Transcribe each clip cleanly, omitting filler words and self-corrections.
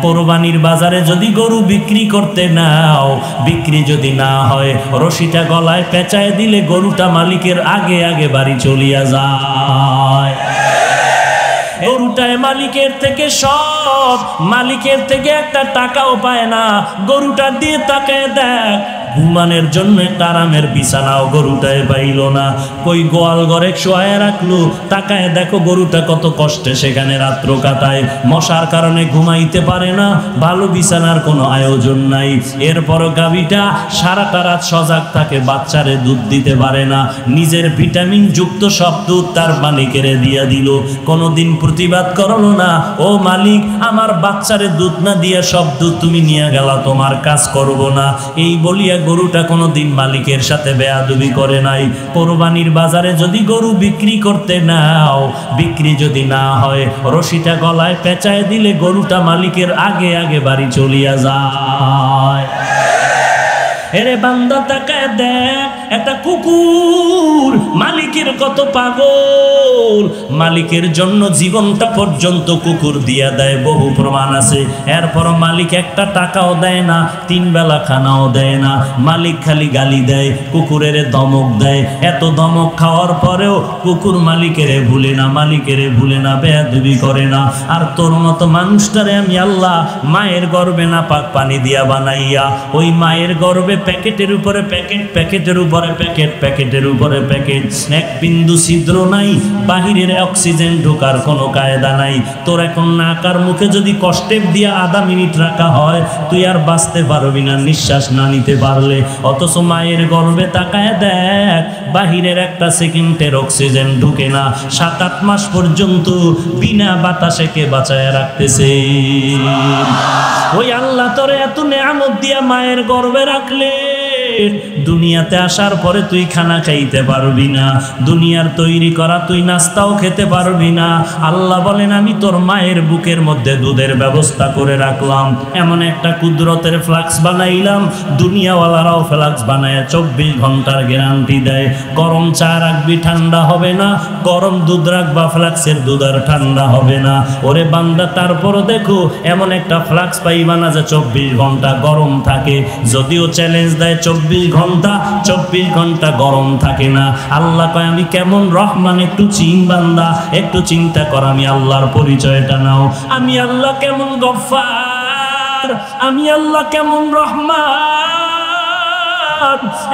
কোরবানির বাজারে যদি গরু বিক্রি করতে নাও, বিক্রি যদি না হয়, রশিটা গলায় পেঁচায় দিলে গরুটা মালিকের আগে আগে বাড়ি চলিয়া যায়। গরুটায় মালিকের থেকে সব, মালিকের থেকে একটা টাকাও পায় না। গরুটা দিয়ে তাকায় দেখ, ঘুমানোর জন্য একটা আরামের বিছানাও গরুটায় পাইল না। কই গোয়াল ঘরে শোয়ায় রাখলো, তাকায় দেখো গরুটা কত কষ্টে সেখানে রাত্র কাটায়। মশার কারণে ঘুমাইতে পারে না, ভালো বিছানার কোনো আয়োজন নাই। এরপরও গাভীটা সারাটা রাত সজাগ থাকে, বাচ্চারে দুধ দিতে পারে না। নিজের ভিটামিন যুক্ত সব দুধ তার মালিকেরে দিয়া দিল, কোনোদিন প্রতিবাদ করলো না, ও মালিক আমার বাচ্চারে দুধ না দিয়া সব দুধ তুমি নিয়ে গেলা, তোমার কাজ করব না। এই বলিয়া গরুটা কোনোদিন মালিকের সাথে বেয়াদবি করে নাই। কোরবানির বাজারে যদি গরু বিক্রি করতে নাও, বিক্রি যদি না হয়, রশিটা গলায় পেঁচায় দিলে গরুটা মালিকের আগে আগে বাড়ি চলিয়া যায়। এরে বান্দা তাকায় দেখ, একটা কুকুর মালিকের কত পাগল, মালিকের জন্য জীবনটা পর্যন্ত কুকুর দিয়া দেয়, বহু প্রমাণ আছে। এরপর মালিক একটা টাকাও দেয় না, 3 বেলা খানাও দেয় না, মালিক খালি গালি দেয়, কুকুরের দমক দেয়। এত দমক খাওয়ার পরেও কুকুর মালিকেরে ভুলে না, মালিকেরে ভুলে না, বেয়াদবি করে না। আর তোর মতো মানুষটারে আমি আল্লাহ মায়ের গর্ভে না পাক পানি দিয়া বানাইয়া, ওই মায়ের গর্ভে প্যাকেটের উপরে প্যাকেট, প্যাকেটের উপরে প্যাকেট, প্যাকেটের উপরে প্যাকেট, এক বিন্দু ছিদ্র নাই, বাহিরের অক্সিজেন ঢোকার কোনো কায়দা নাই। তোর এখন নাকার মুখে যদি কষ্টেপ দিয়া আধা মিনিট রাখা হয়, তুই আর বাঁচতে পারবি না নিঃশ্বাস না নিতে পারলে। অথচ মায়ের গর্ভে তাকায় দেখ, বাহিরের একটা সেকেন্ডের অক্সিজেন ঢুকে না, 7-8 মাস পর্যন্ত বিনা বাতাসে কে বাঁচায় রাখতেছে। ওই আল্লাহ তোরে এত নেয়ামত দিয়া মায়ের গর্ভে রাখলে, দুনিয়াতে আসার পরে তুই খানা খাইতে পারবি না, দুনিয়ার তৈরি করা তুই নাস্তাও খেতে পারবি না। আল্লাহ বলেন আমি তোর মায়ের বুকের মধ্যে দুধের ব্যবস্থা করে রাখলাম, এমন একটা কুদরতের ফ্লাক্স বানাইলাম, দুনিয়াওয়ালারাও ফ্লাক্স বানায় 24 ঘন্টার গ্যারান্টি দেয়। গরম চা রাখবি ঠান্ডা হবে না, গরম দুধ রাখবা ফ্লাক্সের দুধ আর ঠান্ডা হবে না। ওরে বান্দা তারপরও দেখো এমন একটা ফ্লাক্স পাইবা না যে 24 ঘন্টা গরম থাকে। যদিও চ্যালেঞ্জ দেয় 24 ঘন্টা গরম থাকে না। আল্লাহ কয় আমি কেমন রহমান, একটু বান্দা একটু চিন্তা কর, আমি আল্লাহর পরিচয়টা নাও। আমি আল্লাহ কেমন গফফার, আমি আল্লাহ কেমন রহমান।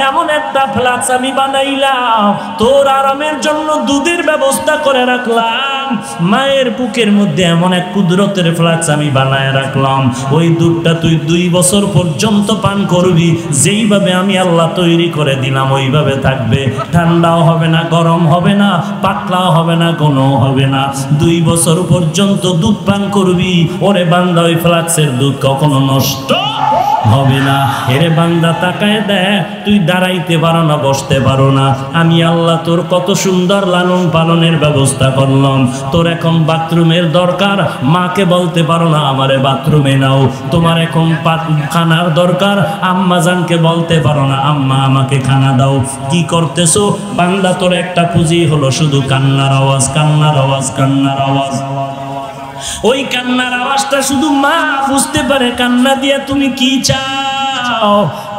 এমন একটা ফ্লাক্স আমি বানাইলাম, তোর আরামের জন্য দুধের ব্যবস্থা করে রাখলাম। মায়ের বুকের মধ্যে এমন এক কুদরতের ফ্লাক্স আমি বানায় রাখলাম, ওই দুধটা তুই 2 বছর পর্যন্ত পান করবি। যেইভাবে আমি আল্লাহ তৈরি করে দিলাম ওইভাবে থাকবে, ঠান্ডাও হবে না, গরম হবে না, পাতলাও হবে না, ঘনও হবে না। 2 বছর পর্যন্ত দুধ পান করবি। ওরে বান্দা ওই ফ্লাক্সের দুধ কখনো নষ্ট হবে না। এরে বান্দা তাকায় দেখ, তুই দাঁড়াইতে পারো না, বসতে পারো না, আমি আল্লাহ তোর কত সুন্দর লালন পালনের ব্যবস্থা করলাম। তোর এখন বাথরুমের দরকার, মাকে বলতে পারো না আমারে বাথরুমে নাও। তোমার এখন খানার দরকার, আম্মা জানকে বলতে পারো না আম্মা আমাকে খানা দাও। কি করতেছো বান্দা? তোর একটা পুঁজি হলো শুধু কান্নার আওয়াজ, কান্নার আওয়াজ, কান্নার আওয়াজ। ওই কান্নার আওয়াজটা শুধু মা বুঝতে পারে। কান্না দিয়ে তুমি কি চাও?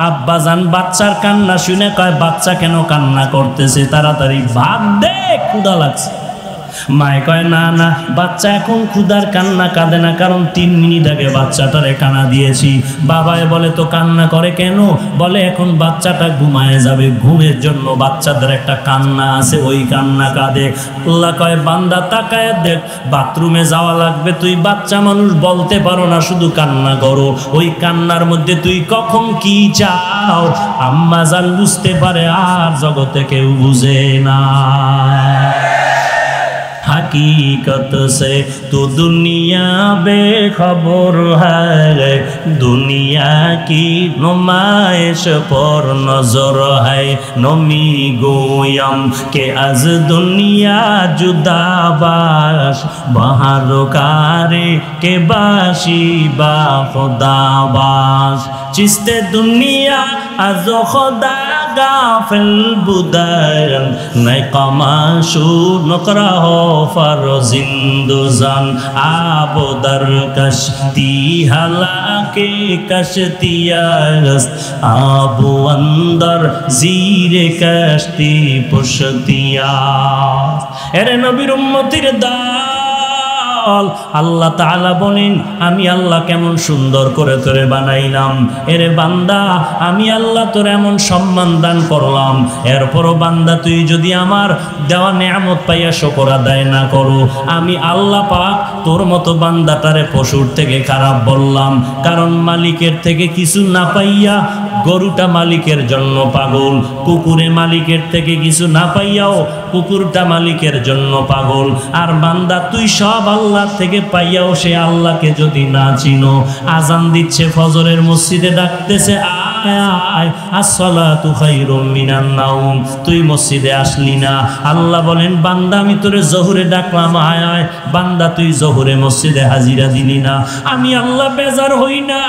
আব্বা জান বাচ্চার কান্না শুনে কয় বাচ্চা কেন কান্না করতেছে, তাড়াতাড়ি ভাত দে, ক্ষুধা লাগছে। মায়ে কয় না না, বাচ্চা এখন ক্ষুধার কান্না কাঁদে না, কারণ 3 মিনিট আগে বাচ্চাটারে কান্না দিয়েছি। বাবায় বলে তো কান্না করে কেন? বলে এখন বাচ্চাটা ঘুমায় যাবে, ঘুমের জন্য বাচ্চাদের একটা কান্না আছে, ওই কান্না কাঁদে। আল্লাহ কয় বান্দা তাকায় দেখ, বাথরুমে যাওয়া লাগবে, তুই বাচ্চা মানুষ বলতে পারো না, শুধু কান্না করো। ওই কান্নার মধ্যে তুই কখন কি চাও আম্মা জান বুঝতে পারে, আর জগতে কেউ বুঝে না। हकीकत से तो दुनिया बेखबर है, दुनिया की नुमाइश पर नजर है। नमी गोयम के आज दुनिया जुदाबाश, बाहर कारे के बाशी बा खुदाबाश। चिस्ते दुनिया आज खुदा গাফেল বুদায়ন নাই কমাশু নকরাহ ফারজিন্দুজান আবদার কশতি হালাকে কশতিয়াস আবু অন্দর জিরে কশতি পুশতিয়া। এরে নবীর উম্মতির দল, আল্লাহ তাআলা বলেন আমি আল্লাহ কেমন সুন্দর করে তোরে বানাইলাম। এরে বান্দা আমি আল্লাহ তোর এমন সম্মান দান করলাম, এরপরও বান্দা তুই যদি আমার দেওয়া নেয়ামত পাইয়া শুকর আদায় না করো, আমি আল্লাহ পাক তোর মতো বান্দাটারে পশুর থেকে খারাপ বললাম। কারণ মালিকের থেকে কিছু না পাইয়া গরুটা মালিকের জন্য পাগল, কুকুরে মালিকের থেকে কিছু না পাইয়াও কুকুরটা মালিকের জন্য পাগল। আর বান্দা তুই সব আল্লাহ থেকে পাইয়াও সে আল্লাহকে যদি না চিনো, আজান দিচ্ছে ফজরের মসজিদে ডাকতেছে আয় আয় আসসালাতু খায়রুম মিনান নাওম, তুই মসজিদে আসলি না। আল্লাহ বলেন বান্দা আমি তোরে জোহরে ডাকলাম আয় আয়, বান্দা তুই জোহরে মসজিদে হাজিরা দিলি না। আমি আল্লাহ বেজার হই না,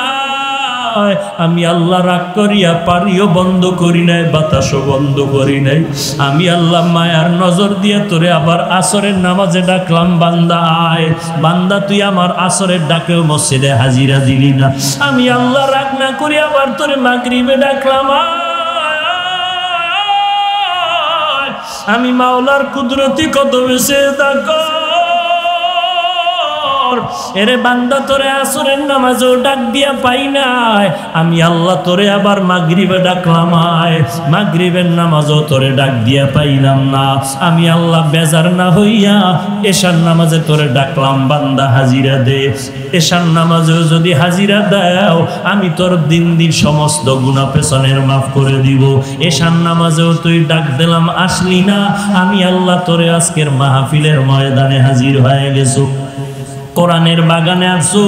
আমি আল্লাহ রাগ করিয়া পানিও বন্ধ করি নাই, বাতাসও বন্ধ করি নাই। আমি আল্লাহ মায়ার নজর দিয়ে তোরে আবার আসরের নামাজে ডাকলাম বান্দা আয়, বান্দা তুই আমার আসরের ডাকেও মসজিদে হাজিরা দিলি না। আমি আল্লাহ রাগ না করি আবার তোরে মাগরিবে ডাকলাম আয়, আমি মাওলার কুদরতি কদমে সিজদা কর। এরে বান্দা তোরে আসরের নামাজও ডাক দিয়া পাই নাই, আমি আল্লাহ তোরে আবার মাগরিবে ডাকলাম আয়, মাগরিবের নামাজও তোরে ডাক দিয়া পাইলাম না। আমি আল্লাহ বেজার না হইয়া এশার নামাজে তোরে ডাকলাম বান্দা হাজিরা দে। এশার নামাজেও যদি হাজিরা দাও আমি তোর দিন দিন সমস্ত গুনাহ পেছনের মাফ করে দিব। এশার নামাজেও তুই ডাক দিলাম আসলি না, আমি আল্লাহ তোরে আজকের মাহফিলের ময়দানে হাজির হয়ে গেছো, কোরআনের বাগানে আসু।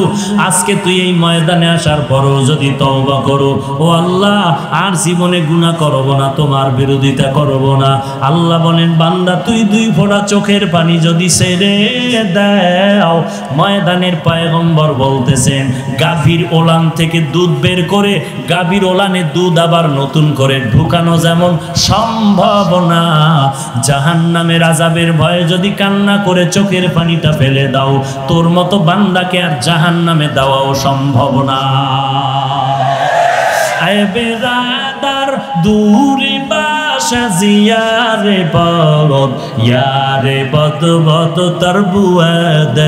আজকে তুই এই ময়দানে আসার পরও যদি তওবা করো, ও আল্লাহ আর জীবনে গুনাহ করব না, তোমার বিরোধিতা করব না। আল্লাহ বলেন বান্দা তুই দুই ফোঁটা চোখের পানি যদি ছেড়ে দাও, ময়দানের পয়গম্বর বলতেছেন গাভীর ওলান থেকে দুধ বের করে গাভীর ওলানে দুধ আবার নতুন করে ঢুকানো যেমন সম্ভব না, জাহান্নামের আযাবের ভয়ে যদি কান্না করে চোখের পানিটা ফেলে দাও, তোর মতো বান্দাকে আর জাহান্নামে দেওয়াও সম্ভব না। আয় বেরাদার দূরে বাসা জিয়ারে বদ, ইয়ারে বদ বদ তর বুয়াদ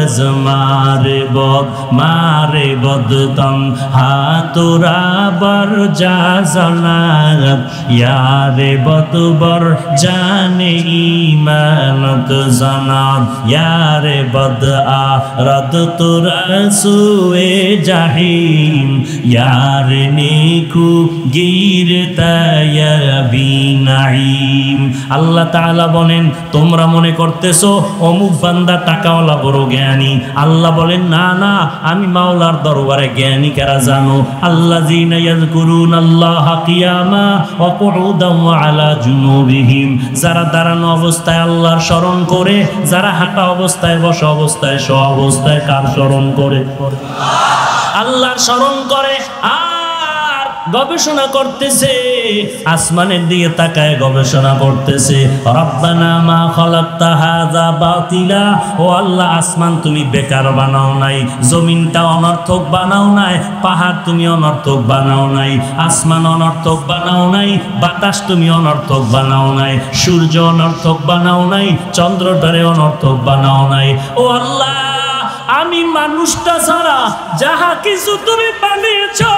মারে বদ, মারে বদ তম হাতুরা বর যা জানাত, ইয়ারে বদ বর জানে ইমানত জানাত, ইয়ারে বদ আরদ তুরা সুয়ে জাহিম, ইয়ারে নেকু আল্লাহ তাআলা বলেন তোমরা মনে করতেছো অমুক বান্দা টাকাওয়ালা বড় জ্ঞানী। আল্লাহ বলেন না না, আমি মাওলার দরবারে জ্ঞানী কারা জানো? আল্লাযীনা ইয়াযকুরুনাল্লাহা কিয়ামা ওয়া কুউদান ওয়া আলা জুনুবিহিম, যারা দাঁড়ানো অবস্থায় আল্লাহর স্মরণ করে, যারা হাঁটা অবস্থায়, বসা অবস্থায়, শোয়া অবস্থায় কার স্মরণ করে? আল্লাহর স্মরণ করে। গবেষণা করতেছে, আসমানের দিকে তাকায় গবেষণা করতেছে, রব্বানা মা খালাকতা হাযা বাতিলা, ও আল্লাহ আসমান তুমি বেকার বানাও নাই, জমিনটা অনর্থক বানাও নাই, পাহাড় তুমি অনর্থক বানাও নাই, আসমান অনর্থক বানাও নাই, বাতাস তুমি অনর্থক বানাও নাই, সূর্য অনর্থক বানাও নাই, চন্দ্রটারে অনর্থক বানাও নাই। ও আল্লাহ আমি মানুষটা ছাড়া যাহা কিছু তুমি বানিয়েছো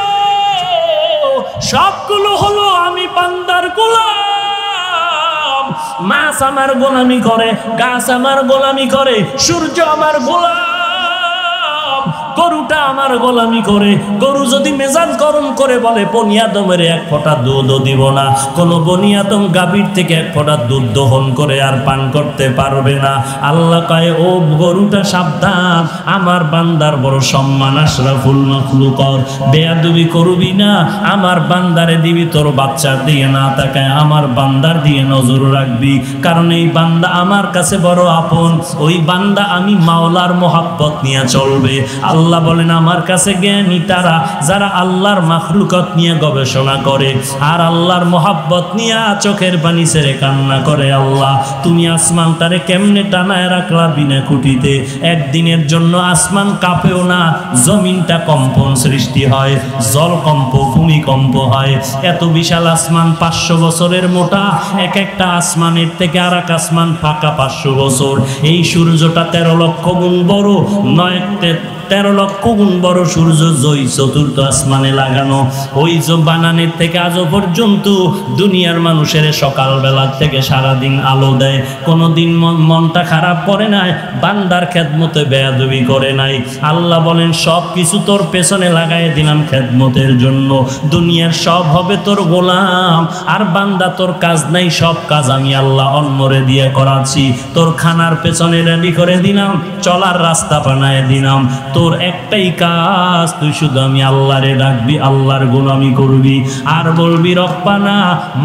সবগুলো হলো আমি বান্দার গোলাম। মাছ আমার গোলামি করে, গাছ আমার গোলামি করে, সূর্য আমার গোলাম, গরুটা আমার গোলামি করে। গরু যদি মেজাজ গরম করে বলে বনি আদমের এক ফোঁটা দুধও দিব না, কোন বনি আদম গাভীর থেকে এক ফোঁটা দুধ দহন করে আর পান করতে পারবে না। আল্লাহ কয় ও গরুটা সাবধান, আমার বান্দার বড় সম্মান, আশরাফুল মাখলুকাত, বেয়াদবি করবি না, আমার বান্দারে দিবি তোর বাচ্চার দিয়ে না তাকায় আমার বান্দার দিয়ে নজর রাখবি, কারণ এই বান্দা আমার কাছে বড় আপন, ওই বান্দা আমি মাওলার মোহাব্বত নিয়ে চলবে। আল্লাহ আল্লাহ বলেন আমার কাছে জ্ঞানী তারা যারা আল্লাহর মাখলুকাত নিয়ে গবেষণা করে আর আল্লাহর মোহাব্বত নিয়ে চোখের পানি ছেড়ে কান্না করে। আল্লাহ তুমি আসমানটারে কেমনে টানায় রাখলা বিনা খুঁটিতে, একদিনের জন্য আসমান কাঁপেও না, জমিনটা কম্পন সৃষ্টি হয়, জলকম্প ভূমিকম্প হয়। এত বিশাল আসমান 500 বছরের মোটা, এক একটা আসমানের থেকে আর এক আসমান ফাঁকা 500 বছর। এই সূর্যটা 13 লক্ষ গুণ বড়, 13 লক্ষ গুণ বড় সূর্য জয় চতুর্থ আসমানে লাগানো। ওই বানানের থেকে আজও পর্যন্ত দুনিয়ার মানুষের সকালবেলা থেকে সারাদিন আলো দেয়, কোনোদিন মনটা খারাপ করে নাই, বান্দার খেদমতে বেয়াদবি করে নাই। আল্লাহ বলেন সব কিছু তোর পেছনে লাগাই দিলাম খেদমতের জন্য, দুনিয়ার সব হবে তোর গোলাম, আর বান্দা তোর কাজ নাই, সব কাজ আমি আল্লাহ অন্যরে দিয়ে করাচ্ছি। তোর খানার পেছনে রেডি করে দিলাম, চলার রাস্তা বানায় দিলাম, তোর একটাই কাজ, তুই শুধু আমি আল্লাহরে ডাকবি, আল্লাহর গোলামি করবি, আর বলবি রব্বানা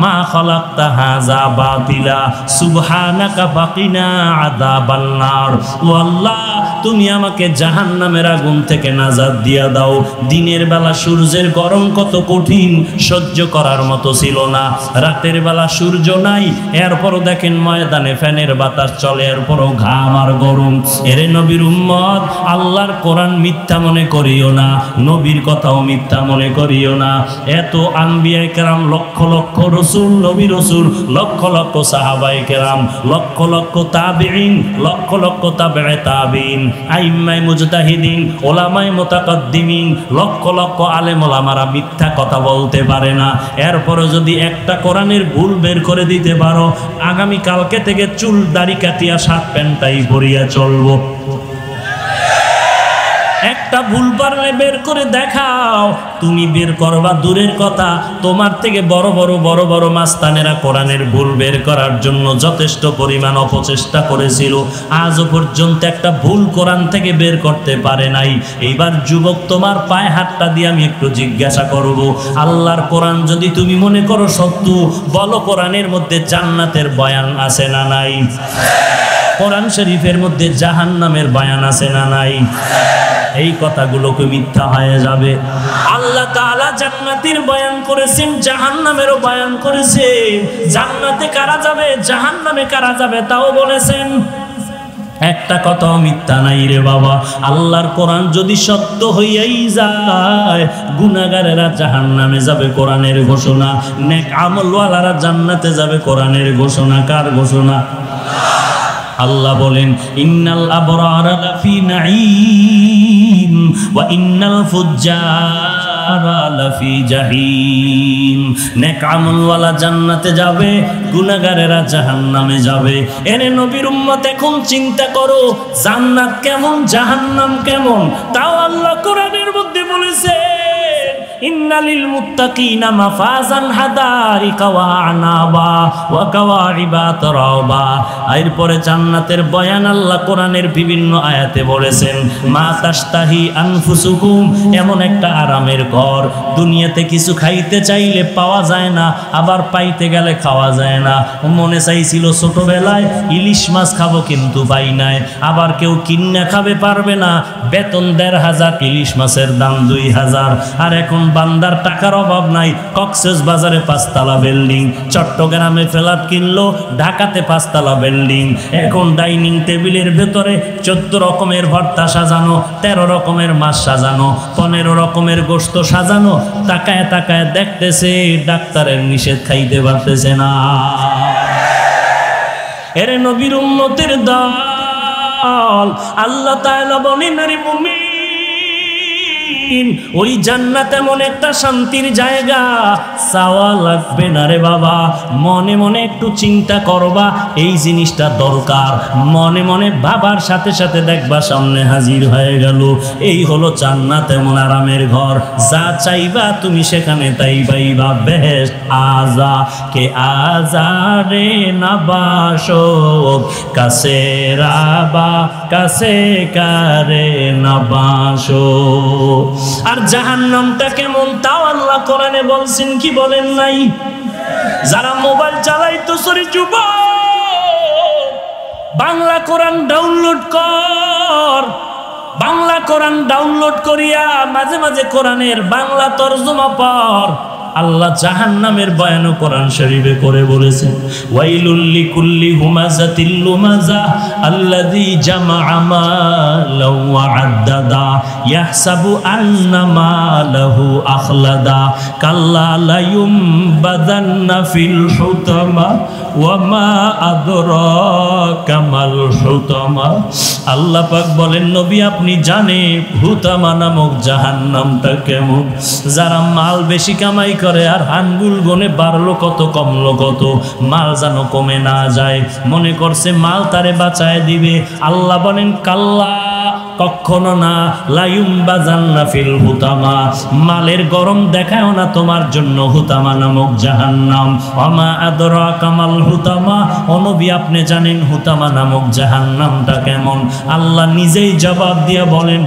মা খালাকতা হাযা বাতিলা সুবহানাকা ফাকিনা আযাবান নার। ও আল্লাহ তুমি আমাকে জাহান্নামের আগুন থেকে নাজাত দিয়া দাও। দিনের বেলা সূর্যের গরম কত কঠিন, সহ্য করার মতো ছিল না। রাতের বেলা সূর্য নাই, এরপরও দেখেন ময়দানে ফ্যানের বাতাস চলে, এরপরও ঘাম আর গরম। এরে নবীর উম্মত, আল্লাহর কোরআন মিথ্যা মনে করিও না, নবীর কথাও মিথ্যা মনে করিও না। এত আম্বিয়ায়ে কেরাম, লক্ষ লক্ষ রসুল, নবী রসুল, লক্ষ লক্ষ সাহাবায়ে কেরাম, লক্ষ লক্ষ তাবিঈন, লক্ষ লক্ষ তাবেয়ে তাবিঈন, আইম্মায়ে মুজতাহিদিন, ওলামায়ে মুতাকাদ্দিমিন, লক্ষ লক্ষ আলেম ওলামারা মিথ্যা কথা বলতে পারে না। এরপরও যদি একটা কোরআনের ভুল বের করে দিতে পারো, আগামী কালকে থেকে চুল দাড়ি কাটিয়া শার্ট প্যান্টটাই পরিয়া চলবো। একটা ভুল পারলে বের করে দেখাও, তুমি বের করবা দূরের কথা, তোমার থেকে বড় বড় মাস্তানেরা কোরআনের ভুল বের করার জন্য যথেষ্ট পরিমাণ অপচেষ্টা করেছিল, আজও পর্যন্ত একটা ভুল কোরআন থেকে বের করতে পারে নাই। এইবার যুবক তোমার পায়ে হাতটা দিয়ে আমি একটু জিজ্ঞাসা করব, আল্লাহর কোরআন যদি তুমি মনে করো সত্য, বলো কোরআনের মধ্যে জান্নাতের বয়ান আছে না নাই? কোরআন শরীফের মধ্যে জাহান্নামের বয়ান আছে না নাই? এই কথাগুলোকে মিথ্যা হয়ে যাবে। আল্লাহ তাআলা জান্নাতের বয়ান করেছেন, জাহান্নামেরও বয়ান করেছেন। জান্নাতে কারা যাবে, জাহান্নামে কারা যাবে তাও বলেছেন। একটা কথাও মিথ্যা নাই রে বাবা। আল্লাহর কোরআন যদি সত্য হইয়াই যায়, গুনাহগারেরা জাহান্নামে যাবে, কোরআনের ঘোষণা। নেক আমলওয়ালারা জান্নাতে যাবে, কোরআনের ঘোষণা। কার ঘোষণা? আল্লাহ বলেন ইন্নাল আবরারা লাফি নাঈম ওয়া ইন্নাল ফুজ্জারা লাফি জাহিম। নেক আমলওয়ালা জান্নাতে যাবে, গুনাহগারেরা জাহান্নামে যাবে। এরে নবীর উম্মত, এখন চিন্তা করো জান্নাত কেমন, জাহান্নাম কেমন। তাও আল্লাহ কোরআনের মধ্যে বলেছে ইন্নালিল মুত্তাকিনা মাফাজান হাদারিকা ওয়া আনাবা ওয়া কাওয়াইবা তারাবা। এরপরে জান্নাতের বয়ান আল্লাহ কোরআনের বিভিন্ন আয়াতে বলেছেন মা তাশতাহি আনফুসুকুম, এমন একটা আরামের ঘর। দুনিয়াতে কিছু খাইতে চাইলে পাওয়া যায় না, আবার পাইতে গেলে খাওয়া যায় না। মনে চাইছিল ছোটবেলায় ইলিশ মাছ খাবো, কিন্তু পাই নাই। আবার কেউ কিন্না খাবে, পারবে না। বেতন ১৫০০, ইলিশ মাছের দাম ২০০০। আর এখন বান্দার টাকার অভাব নাই, কক্সেস বাজারে ৫ তলা বিল্ডিং, চট্টগ্রামে ফ্ল্যাট কিনলো, ঢাকাতে ৫ তলা বিল্ডিং। এখন ডাইনিং টেবিলের ভেতরে ১৪ রকমের ভর্তা সাজানো, ১৩ রকমের মাছ সাজানো, ১৫ রকমের গোশত সাজানো। তাকায় তাকায় দেখতেছে ডাক্তারের নিষেধ, খাইতে পারতেছে না। এরে নবীর উম্মতের দল, আল্লাহ তাআলা বলেন আরে মুমিন, ওই জান্নাত এমন একটা শান্তির জায়গা, চাওয়া লাগবে না রে বাবা। মনে মনে একটু চিন্তা করবা, এই জিনিসটা দরকার। মনে মনে ভাবার সাথে সাথে দেখবা সামনে হাজির হয়ে গেল। এই হলো জান্নাত, এমন আরামের ঘর। যা চাইবা তুমি সেখানে তাই পাইবা। বেহেশত আজা কে আজারে নাবাসো, কাছে রাবা কাছে কারে নাবাসো। আর জাহান্নামটা কেমন তাও আল্লাহ কোরআনে বলছেন, কি বলেন নাই? যারা মোবাইল চালাইতো, সরি যুবক, বাংলা কোরআন ডাউনলোড কর। বাংলা কোরআন ডাউনলোড করিয়া মাঝে মাঝে কোরআনের বাংলা তরজমা পড়। আল্লাহ জাহান্নামের বয়ান কোরআন শরীফে করে বলেছেন, ওয়াইলুল লিকুল্লি হুমাযাতিল লুমাযা আল্লাযী জামাআ মালাও ওয়া আদ্দাদা ইয়াহসাবু আন্না মালাহু আখলাদা কাল্লা লা ইউমবাদান্না ফিল হুতামা ওয়া মা আদরাকা মাল হুতামা। আল্লাহ পাক বলেন, নবী আপনি জানেন হুতামা নামক জাহান্নামটা কেমন? যারা মাল বেশি কামাই করে আর আঙ্গুল গনে বাড়লো কত কমলো কত, মাল যেন কমে না যায়, মনে করছে মাল তারে বাঁচায় দিবে। আল্লাহ বলেন কাল্লা, কখনো না, লায়ুমবাযান্না ফিল হুতামা, মালের গরম দেখায়ও না তোমার জন্য হুতামা নামক জাহান্নাম। ওমা আদরাকা মাল হুতামা, ও নবী আপনি জানেন হুতামা নামক জাহান্নামটা কেমন? আল্লাহ নিজেই জবাব দিয়ে বলেন,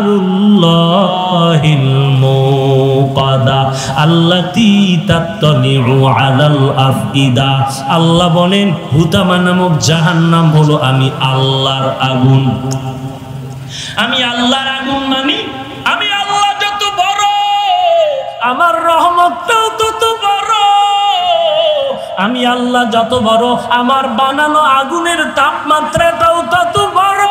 নারুল্লাহিল মুকাদা আল্লাতী তাত্তালিউ আলাল আফইদা। আল্লাহ বলেন হুতামা নামক জাহান্নাম হলো আমি আল্লাহর আগুন। আমি আল্লাহর আগুন মানি আমি আল্লাহ যত বড়, আমার রহমতটাও তত বড়। আমি আল্লাহ যত বড়, আমার বানানো আগুনের তাপমাত্রাটাও তত বড়।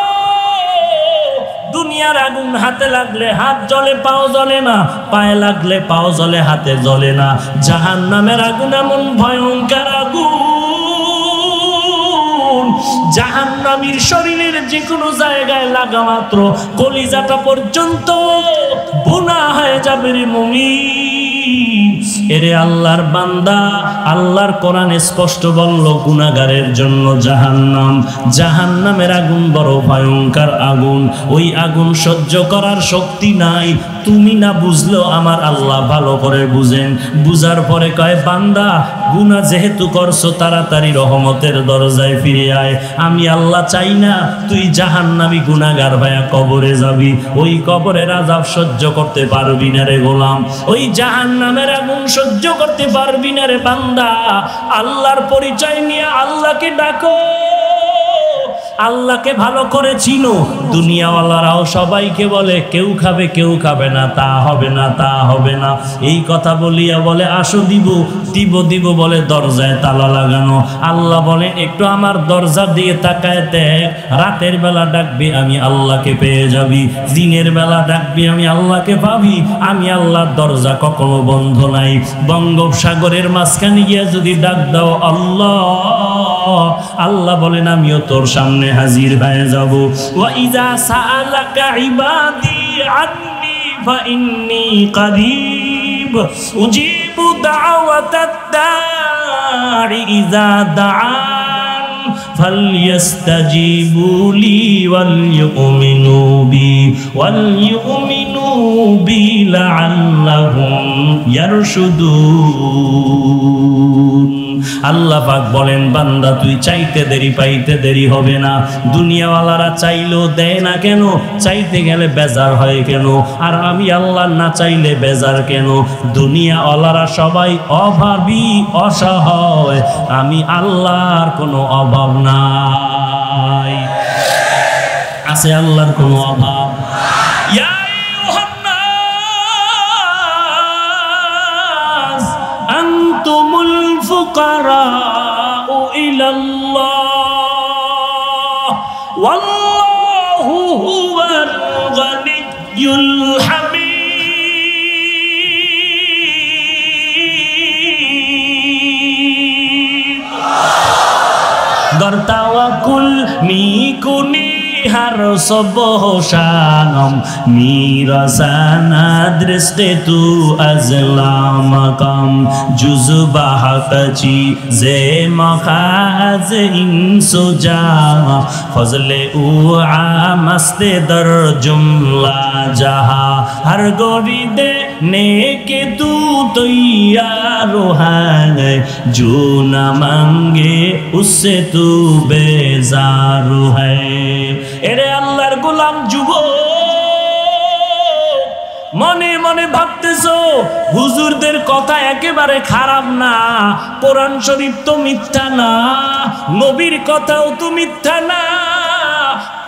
দুনিয়ার আগুন হাতে লাগলে হাত জ্বলে পাও জ্বলে না, পায়ে লাগলে পাও জ্বলে হাতে জ্বলে না। জাহান্নামের আগুন এমন ভয়ঙ্কর আগুন, জাহান্নামীর শরীরের যে কোনো জায়গায় লাগা মাত্র কলিজাটা পর্যন্ত ভুনা হয়ে যাবে রে মুমিন। এরে আল্লাহর বান্দা, আল্লাহর কোরআন স্পষ্ট বলল গুনাহগারের জন্য জাহান্নাম। জাহান্নামের আগুন বড় ভয়ঙ্কর আগুন, ওই আগুন সহ্য করার শক্তি নাই। তুমি না বুঝলেও আমার আল্লাহ ভালো করে বুঝেন। বুঝার পরে কয়, বান্দা গুনাহ যেহেতু করছো তাড়াতাড়ি রহমতের দরজায় ফিরে আয়। আমি আল্লাহ চাই না তুই জাহান্নামী গুনাহগার ভাইয়া কবরে যাবি। ওই কবরের আযাব সহ্য করতে পারবি না রে গোলাম, ওই জাহান্নামের আগুন সহ্য করতে পারবি না রে বান্দা। আল্লাহর পরিচয় নিয়ে আল্লাহকে ডাকো, আল্লাহকে ভালো করে চিনো। দুনিয়াওয়ালারাও সবাইকে বলে কেউ খাবে কেউ খাবে না, তা হবে না তা হবে না, এই কথা বলিয়া বলে আসো দিব দিব দিব বলে দরজায় তালা লাগানো। আল্লাহ বলেন একটু আমার দরজার দিকে তাকায় দেখ, রাতের বেলা ডাকবি আমি আল্লাহকে পেয়ে যাবি, দিনের বেলা ডাকবি আমি আল্লাহকে পাবি। আমি আল্লাহর দরজা কখনো বন্ধ নাই। বঙ্গোপসাগরের মাঝখানে গিয়া যদি ডাক দাও আল্লাহ, আল্লাহ বলেন আমিও তোর সামনে হাজির হয়ে যাব। ওয়া ইযা সাআলাকা ইবাদি আন্নী ফাইন্নী করিব উজিবু দাওয়াতাদ দাঈ ইযা দাআন ফালইস্তাজিবু লি ওয়ালইউমিনু বি লাআল্লাহুম ইয়ারশুদুন। আল্লাহ পাক বলেন বান্দা তুই চাইতে দেরি পাইতে দেরি হবে না। দুনিয়াওয়ালারা চাইলেও দেয় না কেন? চাইতে গেলে বেজার হয় কেন? আর আমি আল্লাহ না চাইলে বেজার কেন? দুনিয়াওয়ালারা সবাই অভাবী অসহায়, আমি আল্লাহর কোনো অভাব নাই। আছে আল্লাহর কোনো অভাব? আনতুমুল ফুকারাউ ইলাল্লাহ ওয়াল্লাহু হুয়াল গানিয়্যুল হামিদ। দর তাওয়াক্কুল মিকুনি har sobohshanam mirasana driste tu azlamakam juzbahakachi ze makhaz insuja fazle u amaste dar jumla jaha har goride नेके तू तैयार है जो न मांगे उससे तू बेजार है। एरे अल्लाहर गोलाम जुबक মনে মনে ভাবতেছো হুজুরদের কথা একেবারে খারাপ না, কোরআন শরীফ তো মিথ্যা না, নবীর কথাও তো মিথ্যা না,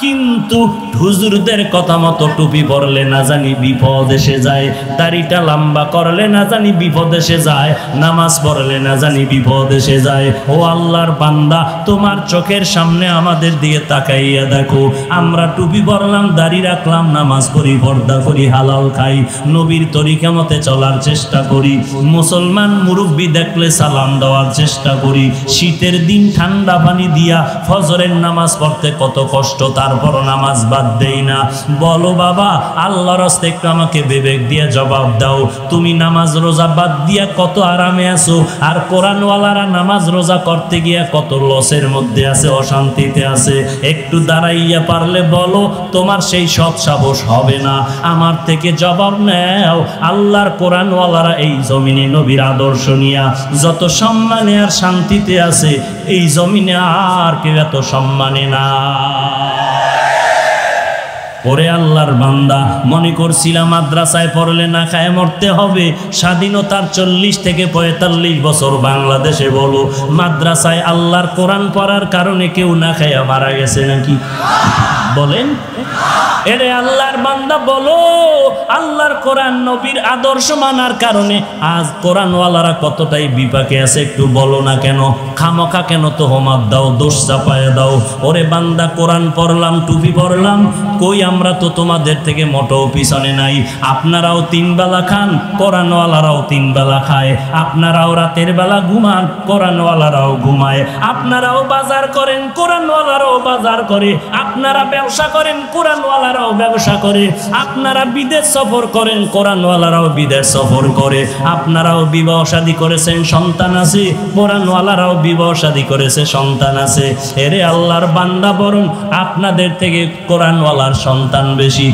কিন্তু হুজুরদের কথা মতো টুপি পরলে না জানি বিপদ এসে যায়, দাড়িটা লম্বা করলে না জানি বিপদ এসে যায়, নামাজ পড়লে না জানি বিপদ এসে যায়। ও আল্লাহর বান্দা, তোমার চোখের সামনে আমাদের দিকে তাকাইয়া দেখো, আমরা টুপি পরলাম, দাড়ি রাখলাম, নামাজ পড়ি, পর্দা করি, হালাল খাই, নবীর তরিকা মতে চলার চেষ্টা করি, মুসলমান মুরব্বি দেখলে সালাম দেওয়ার চেষ্টা করি, শীতের দিন ঠান্ডা পানি দিয়া ফজরের নামাজ পড়তে কত কষ্ট, তারপরও নামাজ বাদ দেই না। বলো বাবা, আল্লাহর রাস্তে একটু আমাকে বিবেক দিয়ে জবাব দাও, তুমি নামাজ রোজা বাদ দিয়া কত আরামে আছো, আর কোরআনওয়ালারা নামাজ রোজা করতে গিয়া কত লসের মধ্যে আছে, অশান্তিতে আছে। একটু দাঁড়াইয়া পারলে বলো, তোমার সেই সৎ সাহস হবে না? আমার থেকে জবাব নেও। আল্লাহর কোরআনওয়ালারা এই জমিনে নবীর আদর্শ নিয়া যত সম্মানে আর শান্তিতে আছে, এই জমিনে আর কেউ এত সম্মানে না। ওরে আল্লাহর বান্দা, মনে করছিলাম মাদ্রাসায় পড়লে না খায় মরতে হবে। স্বাধীনতার 40 থেকে 45 বছর বাংলাদেশে বলো, মাদ্রাসায় আল্লাহর কোরআন পড়ার কারণে কেউ না খায় মারা গেছে নাকি? বলেন। এরে আল্লাহর বান্দা বলো, আল্লাহর কোরআন নবীর আদর্শ মানার কারণে আজ কোরআনওয়ালারা কতটাই বিপাকে আছে, একটু বলো না কেন? খামোখা কেন তোহমাত দাও, দোষ চাপায় দাও? ওরে বান্দা, কোরআন পড়লাম, টুপি পড়লাম, কই আমরা তো তোমাদের থেকে মোটেও পিছনে নাই। আপনারাও 3 বেলা খান, কোরআনওয়ালারাও 3 বেলা খায়। আপনারাও রাতের বেলা ঘুমান, কোরআনওয়ালারাও ঘুমায়। আপনারাও বাজার করেন, কোরআনওয়ালারাও বাজার করে। আপনারা ব্যবসা করেন, কোরআনওয়ালারাও ব্যবসা করে। আপনারা বিদেশ সফর করেন, কোরআনওয়ালারাও বিদেশ সফর করে। আপনারাও বিবাহ শাদী করেছেন, সন্তান আছে, কোরআনওয়ালারাও বিবাহ শাদী করেছে, সন্তান আছে। এরে আল্লাহর বান্দা, বরং আপনাদের থেকে কোরআনওয়ালার সন্তান বেশি।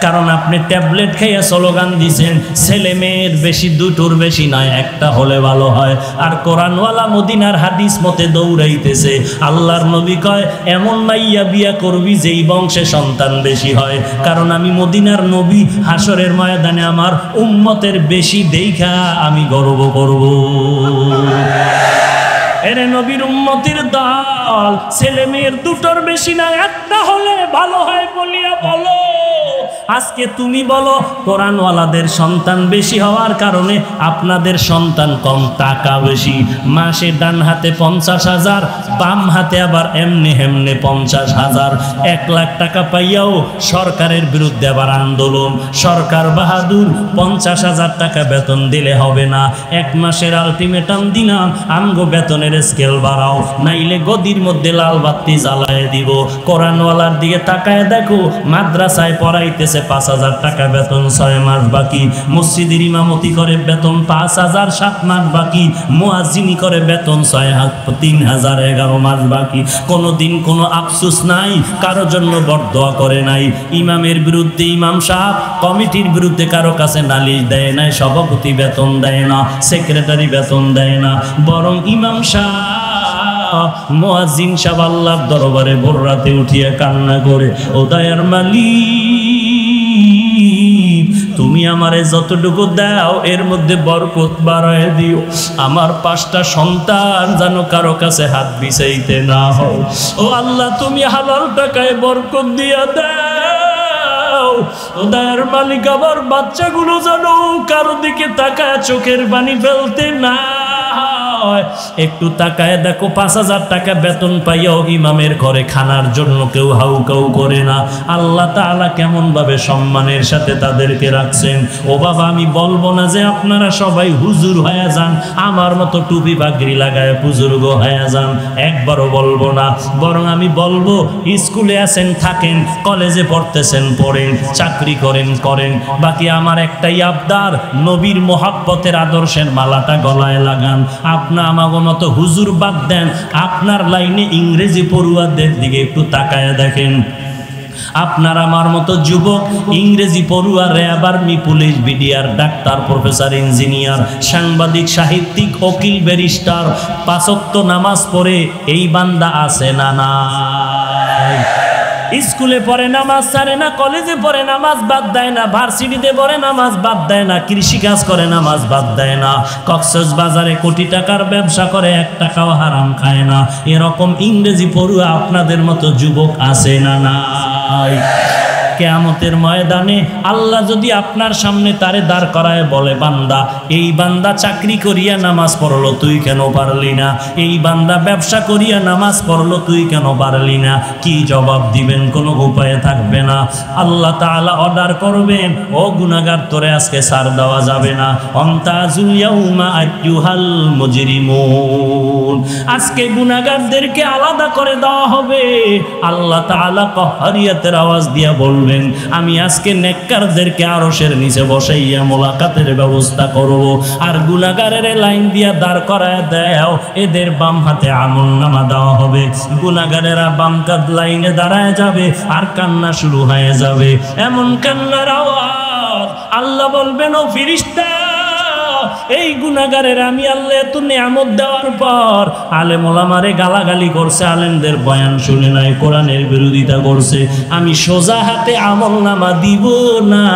কারণ আপনি ট্যাবলেট খেয়ে স্লোগান দিছেন, ছেলে মেয়ের বেশি, দুটোর বেশি নয়, একটা হলে ভালো হয়। আর কোরআনওয়ালা মদিনার হাদিস মতে দৌড়াইতেছে। আল্লাহর নবী কয়, এমন মাইয়া বিয়া করবি যেই বংশে সন্তান বেশি হয়। কারণ আমি মদিনার নবী, হাসরের ময়দানে আমার উম্মতের বেশি দেখা আমি গর্ব করব। এরে নবীর উম্মতের দল, ছেলে মেয়ের দুটোর বেশি না, একটা হলে ভালো হয় বলিয়া বলো। আজকে তুমি বলো, কোরআনওয়ালাদের সন্তান বেশি হওয়ার কারণে আপনাদের সন্তান কম, টাকা বেশি। মাসে ডান হাতে 50,000, বাম হাতে আবার এমনি হেমনে 50,000। 1 লাখ টাকা পাইয়াও সরকারের বিরুদ্ধে আবার আন্দোলন। সরকার বাহাদুর, 50,000 টাকা বেতন দিলে হবে না। 1 মাসের আলটিমেটাম দিলাম, আমগো বেতনের স্কেল বাড়াও, নাইলে গদির মধ্যে লাল বাতি জ্বালায় দিব। কোরআনওয়ালার দিকে তাকায় দেখো, মাদ্রাসায় পড়াইতেছে 5,000 টাকা বেতন, 6 মাস বাকি। মসজিদের ইমামতি করে বেতন 5,000, 7 মাস বাকি। মুয়াজ্জিনি করে বেতন 3,000, 11 মাস বাকি। কোনোদিন কোনো আফসোস নাই, কারো জন্য বরদোয়া করে নাই। ইমামের বিরুদ্ধে ইমাম সাহেব, কমিটির বিরুদ্ধে কারো কাছে নালিশ দেয় নাই, সভাপতি বেতন দেয় না, সেক্রেটারি বেতন দেয় না। বরং ইমাম সাহেব, মুয়াজ্জিন সাহেব আল্লাহর দরবারে ভোর রাতে উঠিয়া কান্না করে, ও দয়ার মালিক, তুমি আমারে যতটুকু দাও এর মধ্যে বরকত বাড়ায় দিও। আমার 5টা সন্তান যেন কারো কাছে হাত বিছাইতে না হয়। ও আল্লাহ, তুমি হালাল টাকায় বরকত দিয়া দাও। ও দয়ার মালিক, আমার বাচ্চাগুলো যেন কারো দিকে তাকায় চোখের পানি ফেলতে না। একটু তাকায় দেখো, 5,000 টাকা বেতন পাইয়াও ইমামের ঘরে খানার জন্য কেউ হাউ কাউ করে না। আল্লাহ তাআলা কেমন ভাবে সম্মানের সাথে তাদেরকে রাখছেন। ও বাবা, আমি বলবো না যে আপনারা সবাই হুজুর হয়ে যান, আমার মতো টুপি পাগড়ি লাগায় বুজুর্গ হয়ে যান, একবারও বলবো না। বরং আমি বলবো, স্কুলে আছেন থাকেন, কলেজে পড়তেছেন পড়েন, চাকরি করেন করেন। বাকি আমার একটাই আবদার, নবীর মোহাব্বতের আদর্শের মালাটা গলায় লাগান। আপনার আমাগো মতো হুজুর বাদ দেন, আপনার লাইনে ইংরেজি পড়ুয়াদের দিকে একটু তাকায় দেখেন। আপনার আমার মতো যুবক, ইংরেজি পড়ুয়া, RAB, army, police, BDR, doctor, professor, engineer, সাংবাদিক, সাহিত্যিক, উকিল, ব্যারিস্টার, 5 ওয়াক্ত নামাজ পড়ে এই বান্দা আছে না নাই? স্কুলে পড়ে নামাজ ছাড়ে না, কলেজে পড়ে নামাজ বাদ দেয় না, ভার্সিটিতে পড়ে নামাজ বাদ দেয় না, কৃষিকাজ করে নামাজ বাদ দেয় না, কক্সবাজারে কোটি টাকার ব্যবসা করে 1 টাকাও হারাম খায় না। এরকম ইংরেজি পড়ুয়া আপনাদের মতো যুবক আছে না নাই? কিয়ামতের ময়দানে আল্লাহ যদি আপনার সামনে তারে দাঁড় করায় বলে, বান্দা, এই বান্দা চাকরি করিয়া নামাজ পড়লো, তুই কেন পারলি না? এই বান্দা ব্যবসা করিয়া নামাজ পড়লো, তুই কেন পারলি না? কি জবাব দিবেন? কোনো উপায় থাকবে না। আল্লাহ তাআলা অর্ডার করবেন, ও গুনাহগার, তোরে আজকে ছাড় দেওয়া যাবে না। আমতাজুল ইয়াউমা আইয়ুহাল মুজরিমুন, আজকে গুনাহগারদেরকে আলাদা করে দেওয়া হবে। আল্লাহ তাআলা কহরিয়াতের আওয়াজ দিয়া বলবেন, আমি আজকে নেককারদেরকে আরশের নিচে বসাইয়া মোলাকাতের ব্যবস্থা করব, আর গুনাহগারের লাইন দিয়া দাঁড় করায় দাও, এদের বাম হাতে আমলনামা দেওয়া হবে। গুনাহগারেরা বাম কাঁধ লাইনে দাঁড়ায় যাবে, আর কান্না শুরু হয়ে যাবে। এমন কান্নার আওয়াজ, আল্লাহ বলবেন, ও ফেরেশতা, এই গুনাহগারের আমি আল্লাহ এত নিয়ামত দেওয়ার পর আলেম ওলামারে গালাগালি করছে, আলেমদের বয়ান শুনে নাই, কোরআনের বিরোধিতা করছে, আমি সোজা হাতে আমলনামা দিব না।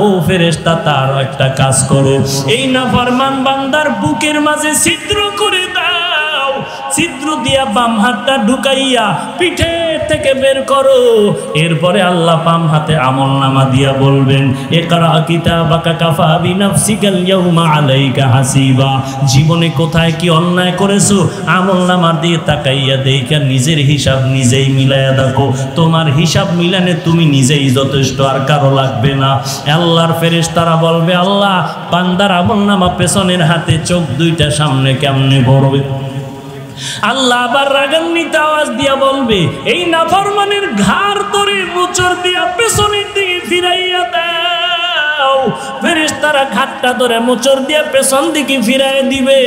ও ফেরেশতা, তার একটা কাজ করো, এই নাফরমান বান্দার বুকের মাঝে ছিদ্র করে দাও, ছিদ্র দিয়া বাম হাতটা ঢুকাইয়া পিঠে থেকে বের করো। এরপরে আল্লাহ বাম হাতে আমলনামা দিয়া বলবেন, ইকরা কিতাবাকা কাফা বিনাফসিকাল ইয়াউমা আলাইকা হাসিবা, জীবনে কোথায় কি অন্যায় করেছো আমলনামা দিয়ে তাকাইয়া দেখা নিজের হিসাব নিজেই মিলাইয়া দেখো। তোমার হিসাব মিলানে তুমি নিজেই যথেষ্ট, আর কারো লাগবে না। আল্লাহর ফেরেশতারা বলবে, আল্লাহ, বান্দার আমলনামা পেছনের হাতে, চোখ দুইটা সামনে কেমনে পড়বে? আল্লাহ আবার রাগান্বিত আওয়াজ দিয়া বলবে, এই নাফরমানের ঘাড় ধরে মোচড় দিয়া পেছনের দিকে ফিরাইয়া দাও। ফেরেশতারা ঘাটটা ধরে মোচড় দিয়া পেছন দিকে ফিরাই দিবে।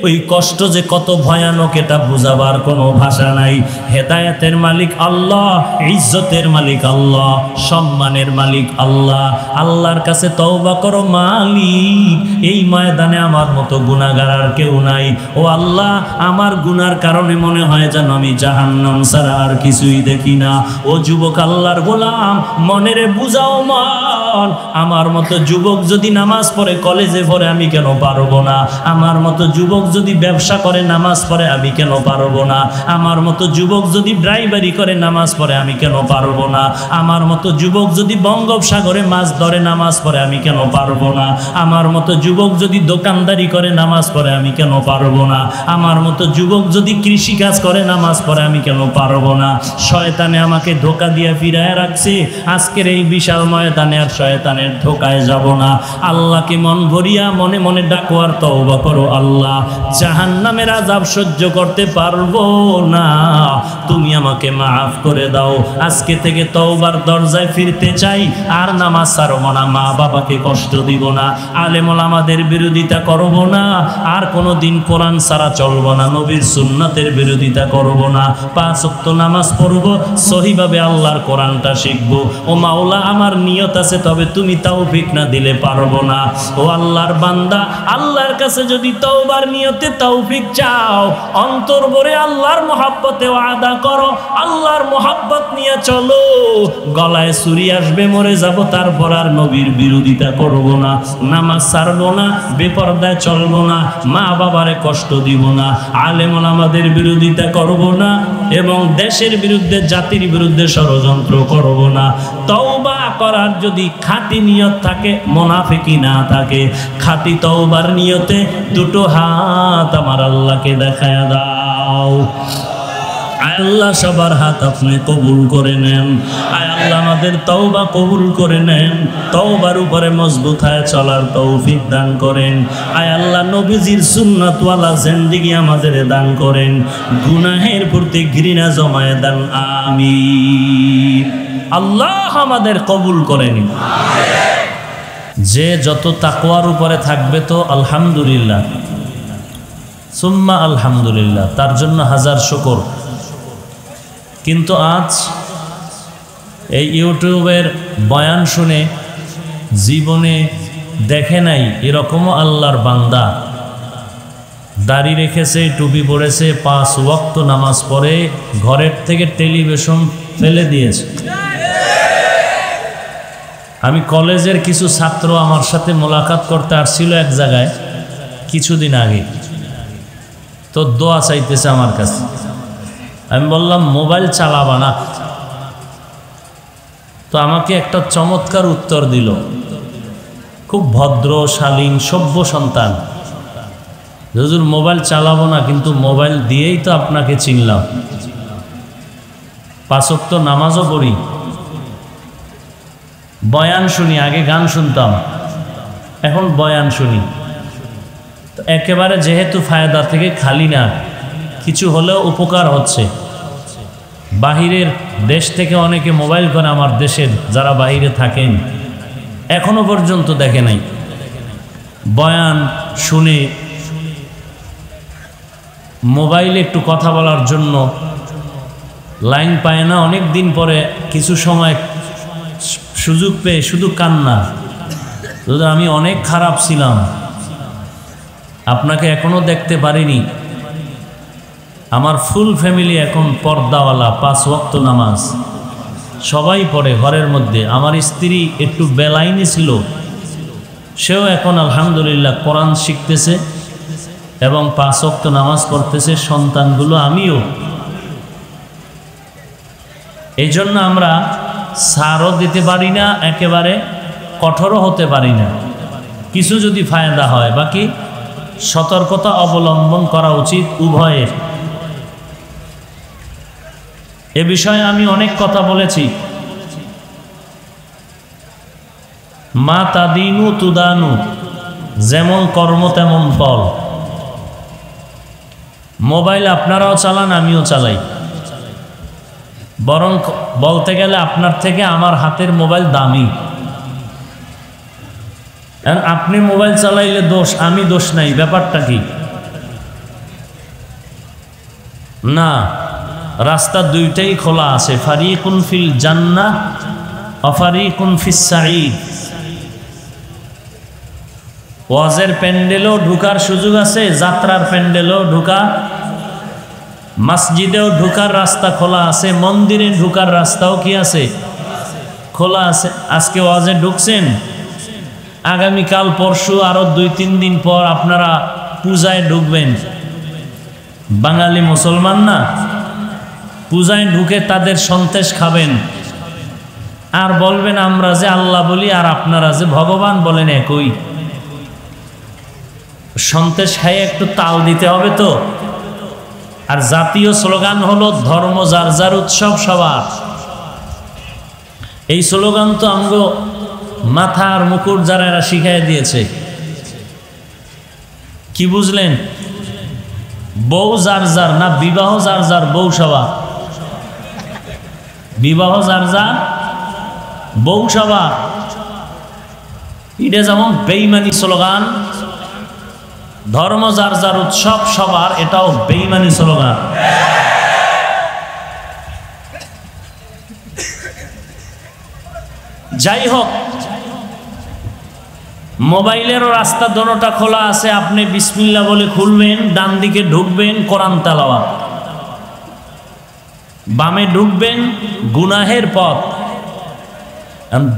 ওই কষ্ট যে কত ভয়ানক এটা বুঝাবার কোনো ভাষা নাই। হেদায়েতের মালিক আল্লাহ, ইজ্জতের মালিক আল্লাহ, সম্মানের মালিক আল্লাহ। আল্লাহর কাছে তওবা করো, মালিক, এই ময়দানে আমার মতো গুনাহগার আর কেউ নাই। ও আল্লাহ, আমার গুনার কারণে মনে হয় যেন আমি জাহান্নাম ছাড়া আর কিছুই দেখি না। ও যুবক আল্লাহর গোলাম, মনেরে বুঝাও মন, আমার মতো যুবক যদি নামাজ পড়ে, কলেজে পড়ে, আমি কেন পারবো না? আমার মতো যুবক যদি ব্যবসা করে, নামাজ পড়ে, আমি কেন পারবো না? আমার মতো যুবক যদি ড্রাইভারি করে, নামাজ পড়ে, আমি কেন পারবো না? আমার মতো যুবক যদি বঙ্গোপসাগরে মাছ ধরে, নামাজ পড়ে, আমি কেন পারবো না? আমার মতো যুবক যদি দোকানদারি করে, নামাজ পড়ে, আমি কেন পারবো না? আমার মতো যুবক যদি কৃষিকাজ করে, নামাজ পড়ে, আমি কেন পারবো না? শয়তানে আমাকে ধোঁকা দিয়ে ফিরায় রাখছে। আজকের এই বিশাল ময়দানে আর শয়তানের ধোঁকায় যাব না। আল্লাহকে মন ভরিয়া মনে মনে ডাকো আর তওবা করো, আল্লাহ, জাহান্নামের আযাব সহ্য করতে পারবো না, তুমি আমাকে মাফ করে দাও। আজকে থেকে তওবার দরজায় ফিরতে চাই, আর নামাজ ছাড়বো না, মা বাবাকে কষ্ট দিব না, আলেম ওলামাদের বিরোধিতা করব না, আর কোনোদিন কোরআন ছাড়া চলবো না, নবীর সুন্নাতের বিরোধিতা করব না, 5 ওয়াক্ত নামাজ পড়ব, সহিভাবে আল্লাহর কোরআনটা শিখব। ও মাওলা, আমার নিয়ত আছে, তবে তুমি তৌফিক না দিলে পারবো না। ও আল্লাহর বান্দা, আল্লাহর কাছে যদি তওবার নিয়তে তৌফিক চাও, অন্তর ভরে আল্লাহর মহব্বতে ওয়াদা করো, আল্লাহর মহব্বত নিয়ে চলো। গলায় ছুরি আসবে, মরে যাব, তারপর আর নবীর বিরোধিতা করব না, নামাজ ছাড়বো না, বেপরদায় চলবো না, মা বাবারে কষ্ট দিব না, আলেম ওলামাদের বিরোধিতা করব না, এবং দেশের বিরুদ্ধে, জাতির বিরুদ্ধে ষড়যন্ত্র করব না। তওবা করার যদি খাঁটি নিয়ত থাকে, মুনাফিকি না থাকে, খাঁটি তওবার নিয়তে দুটো হাত আমার আল্লাহকে দেখায় দাও। আল্লাহ সবার হাত আপনি কবুল করে নেন। আয় আল্লাহ আমাদের তওবা কবুল করে নেন, তওবার উপরে মজবুত হয়ে চলার তৌফিক দান করেন। আয় আল্লাহ নবীজির সুন্নাতওয়ালা জিন্দেগি আমাদের দান করেন, গুনাহের প্রতি ঘৃণা জমায়ে দেন, আমিন। আল্লাহ আমাদের কবুল করেন। যে যত তাকওয়ার উপরে থাকবে তো আলহামদুলিল্লাহ, সুম্মা আলহামদুলিল্লাহ, তার জন্য হাজার শুকর। কিন্তু আজ এই ইউটিউবের বয়ান শুনে জীবনে দেখে নাই এরকমও আল্লাহর বান্দা দাড়ি রেখেছে, টুপি পরেছে, 5 ওয়াক্ত নামাজ পড়ে, ঘরের থেকে টেলিভিশন ফেলে দিয়েছে। আমি কলেজের কিছু ছাত্র আমার সাথে মোলাকাত করতে আসছিল এক জায়গায় কিছুদিন আগে, তো দোয়া চাইতেছে আমার কাছে। আমি বললাম মোবাইল চালাবা না। তো আমাকে একটা চমৎকার উত্তর দিল, খুব ভদ্র শালীন সভ্য সন্তান। হুজুর মোবাইল চালাবো না, কিন্তু মোবাইল দিয়েই তো আপনাকে চিনলাম, 5 ওয়াক্ত নামাজও পড়ি, বয়ান শুনি, আগে গান শুনতাম, এখন বয়ান শুনি। তো একেবারে যেহেতু ফায়দা থেকে খালি না, কিছু হলেও উপকার হচ্ছে। বাহিরের দেশ থেকে অনেকে মোবাইল করে, আমার দেশের যারা বাহিরে থাকেন এখনো পর্যন্ত দেখে নাই, বয়ান শুনে মোবাইলে একটু কথা বলার জন্য লাইন পায় না, অনেক দিন পরে কিছু সময় সুযোগ পেয়ে শুধু কান্না। দাদা আমি অনেক খারাপ ছিলাম, আপনাকে এখনো দেখতে পারিনি। আমার ফুল ফ্যামিলি এখন পর্দাওয়ালা, 5 ওয়াক্ত নামাজ সবাই পড়ে ঘরের মধ্যে। আমার স্ত্রী একটু বেলাইনে ছিল, সেও এখন আলহামদুলিল্লাহ কোরআন শিখতেছে এবং 5 ওয়াক্ত নামাজ পড়তেছে, সন্তানগুলো, আমিও। এই জন্য আমরা ছাড়ও দিতে পারি না, একেবারে কঠোরও হতে পারি না। কিছু যদি ফায়দা হয়, বাকি সতর্কতা অবলম্বন করা উচিত উভয়ের। এ বিষয়ে আমি অনেক কথা বলেছি। মা তাদিনু তুদানু, যেমন কর্ম তেমন ফল। মোবাইল আপনারাও চালান, আমিও চালাই, বরং বলতে গেলে আপনার থেকে আমার হাতের মোবাইল দামি। আপনি মোবাইল চালাইলে দোষ, আমি দোষ নাই, ব্যাপারটা কি? না, রাস্তা দুইটাই খোলা আছে, ফারিকুন ফিল জান্নাহ ওয়া ফারিকুন ফিস সাঈদ। ওয়াজের প্যান্ডেলও ঢুকার সুযোগ আছে, যাত্রার প্যান্ডেলও ঢুকা, মসজিদেও ঢুকার রাস্তা খোলা আছে, মন্দিরে ঢুকার রাস্তাও কি আছে? খোলা আছে। আজকে ওয়াজে ঢুকছেন, আগামীকাল পরশু আরো 2-3 দিন পর আপনারা পূজায় ঢুকবেন। বাঙালি মুসলমান না, পূজায় ঢুকে তাদের সন্তেষ খাবেন আর বলবেন আমরা যে আল্লাহ বলি আর আপনারা যে ভগবান বলেন একই। সন্তেষ খাইয়ে একটু তাল দিতে হবে তো। আর জাতীয় স্লোগান হলো ধর্ম যার যার উৎসব সবার। এই স্লোগান তো আমগো মাথার মুকুট যারা এরা শিখাই দিয়েছে। কি বুঝলেন? বউ যার যার না, বিবাহ যার যার বউ সবার। বিবাহ যার যার বউ সবার, এটা যেমন বেঈমানি স্লোগান। ধর্ম যার যার উৎসব সবার, এটাও বেঈমানি স্লোগান। যাই হোক, মোবাইলেরও রাস্তা দোনোটা খোলা আছে। আপনি বিসমিল্লাহ বলে খুলবেন, ডান দিকে ঢুকবেন কোরআন তেলাওয়াত, বামে ঢুকবেন গুনাহের পথ।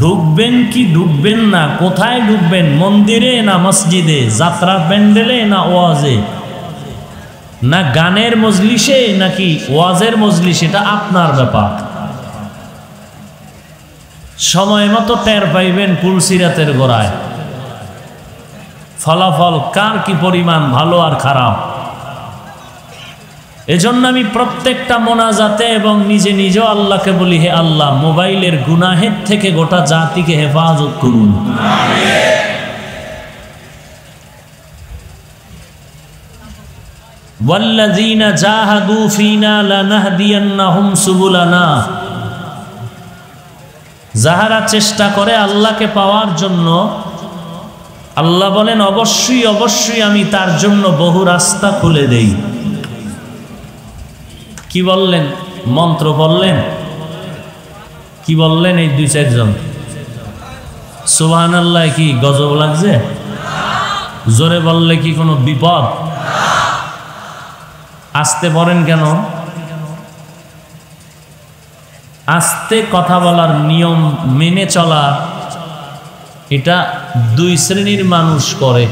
ঢুকবেন কি ঢুকবেন না, কোথায় ঢুকবেন? মন্দিরে না মসজিদে, যাত্রার প্যান্ডেলে না ওয়াজে, না গানের মজলিসে নাকি ওয়াজের মজলিস, এটা আপনার ব্যাপার। সময় মতো টের পাইবেন পুলসিরাতের গোড়ায় ফলাফল কার কি পরিমাণ ভালো আর খারাপ। এজন্য আমি প্রত্যেকটা মোনাজাতে এবং নিজে নিজেও আল্লাহকে বলি, হে আল্লাহ, মোবাইলের গুনাহের থেকে গোটা জাতিকে হেফাজত করুন। ওয়াল্লাযীনা জাহাদু ফীনা লানাহদিয়ান্নাহুম সুবুলানা। যাহারা চেষ্টা করে আল্লাহকে পাওয়ার জন্য, আল্লাহ বলেন অবশ্যই অবশ্যই আমি তার জন্য বহু রাস্তা খুলে দেই। কি বললেন? মন্ত্র বললেন? কি বললেন? এই 2-4 জন সুবহানাল্লাহ। কি গজব লাগছে? জোরে বললে কি কোনো বিপদ? আসতে পারেন কেন? আস্তে কথা বলার নিয়ম মেনে চলা, এটা দুই শ্রেণীর মানুষ করে।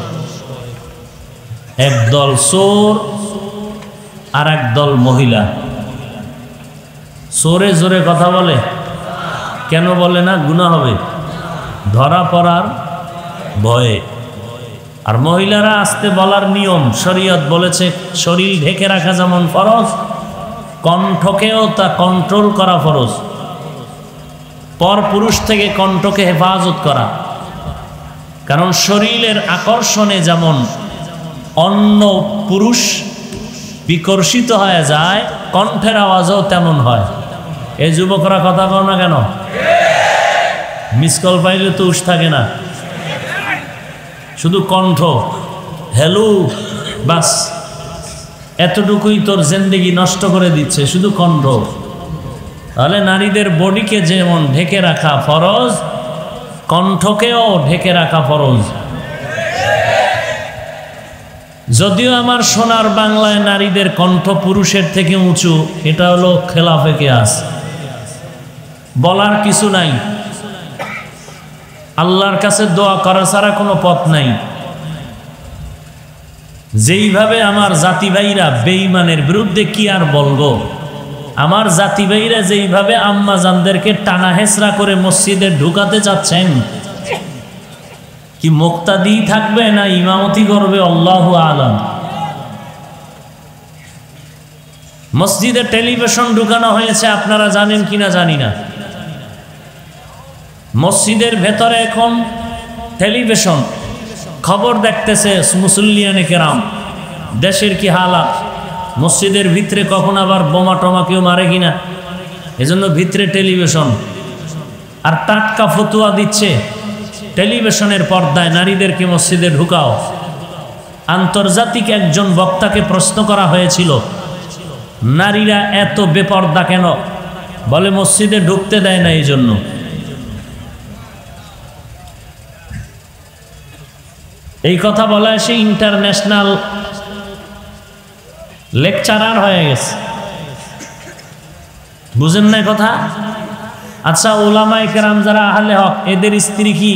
একদল চোর আর একদল মহিলা। চোরে জোরে কথা বলে, কেন বলে না? গুনাহ হবে, ধরা পড়ার ভয়ে। আর মহিলারা আস্তে বলার নিয়ম, শরীয়ত বলেছে শরীর ঢেকে রাখা যেমন ফরজ, কণ্ঠকেও তা কন্ট্রোল করা ফরজ। পর পুরুষ থেকে কণ্ঠকে হেফাজত করা, কারণ শরীরের আকর্ষণে যেমন অন্য পুরুষ বিকর্ষিত হয়ে যায়, কণ্ঠের আওয়াজও তেমন হয়। এই যুবকরা কথা কও না কেন? মিস কল পাইলে তো উস থাকে না, শুধু কণ্ঠ হ্যালো বাস, এতটুকুই তোর জিন্দেগি নষ্ট করে দিচ্ছে, শুধু কণ্ঠ। তাহলে নারীদের বডিকে যেমন ঢেকে রাখা ফরজ, কণ্ঠকেও ঢেকে রাখা ফরজ। যদিও আমার সোনার বাংলায় নারীদের কণ্ঠ পুরুষের থেকে উঁচু, এটা হলো খেলাফে কিয়াস, বলার কিছু নাই। আল্লাহর কাছে দোয়া করা ছাড়া কোনো পথ নাই। যেইভাবে আমার জাতি ভাইরা বেঈমানের বিরুদ্ধে কি আর বলবো, আমার জাতি ভাইরা যেইভাবে আম্মা জানদেরকে টানা হেঁচড়া করে মসজিদে ঢুকাতে চাচ্ছেন, কি মুক্তাদি থাকবে না ইমামতি করবে আল্লাহু আলাম। মসজিদে টেলিভিশন ঢুকানো হয়েছে, আপনারা জানেন কিনা জানি না। মসজিদের ভেতরে এখন টেলিভিশন, খবর দেখতেছে মুসল্লিয়ানে কেরাম, দেশের কি হালাত, মসজিদের ভিতরে কখন আবার বোমা টমা কেউ মারে কিনা, এজন্য ভিতরে টেলিভিশন। আর টাটকা ফতুয়া দিচ্ছে টেলিভিশনের পর্দায়, নারীদেরকে মসজিদে ঢুকাও। আন্তর্জাতিক একজন বক্তাকে প্রশ্ন করা হয়েছিল, নারীরা এত বেপর্দা কেন? বলে মসজিদে ঢুকতে দেয় না এই জন্য। এই কথা বলা সে ইন্টারন্যাশনাল লেকচারার হয়ে গেছে, বুঝেন না কথা? আচ্ছা, ওলামায়ে কেরাম যারা আহলে হক, এদের স্ত্রী কি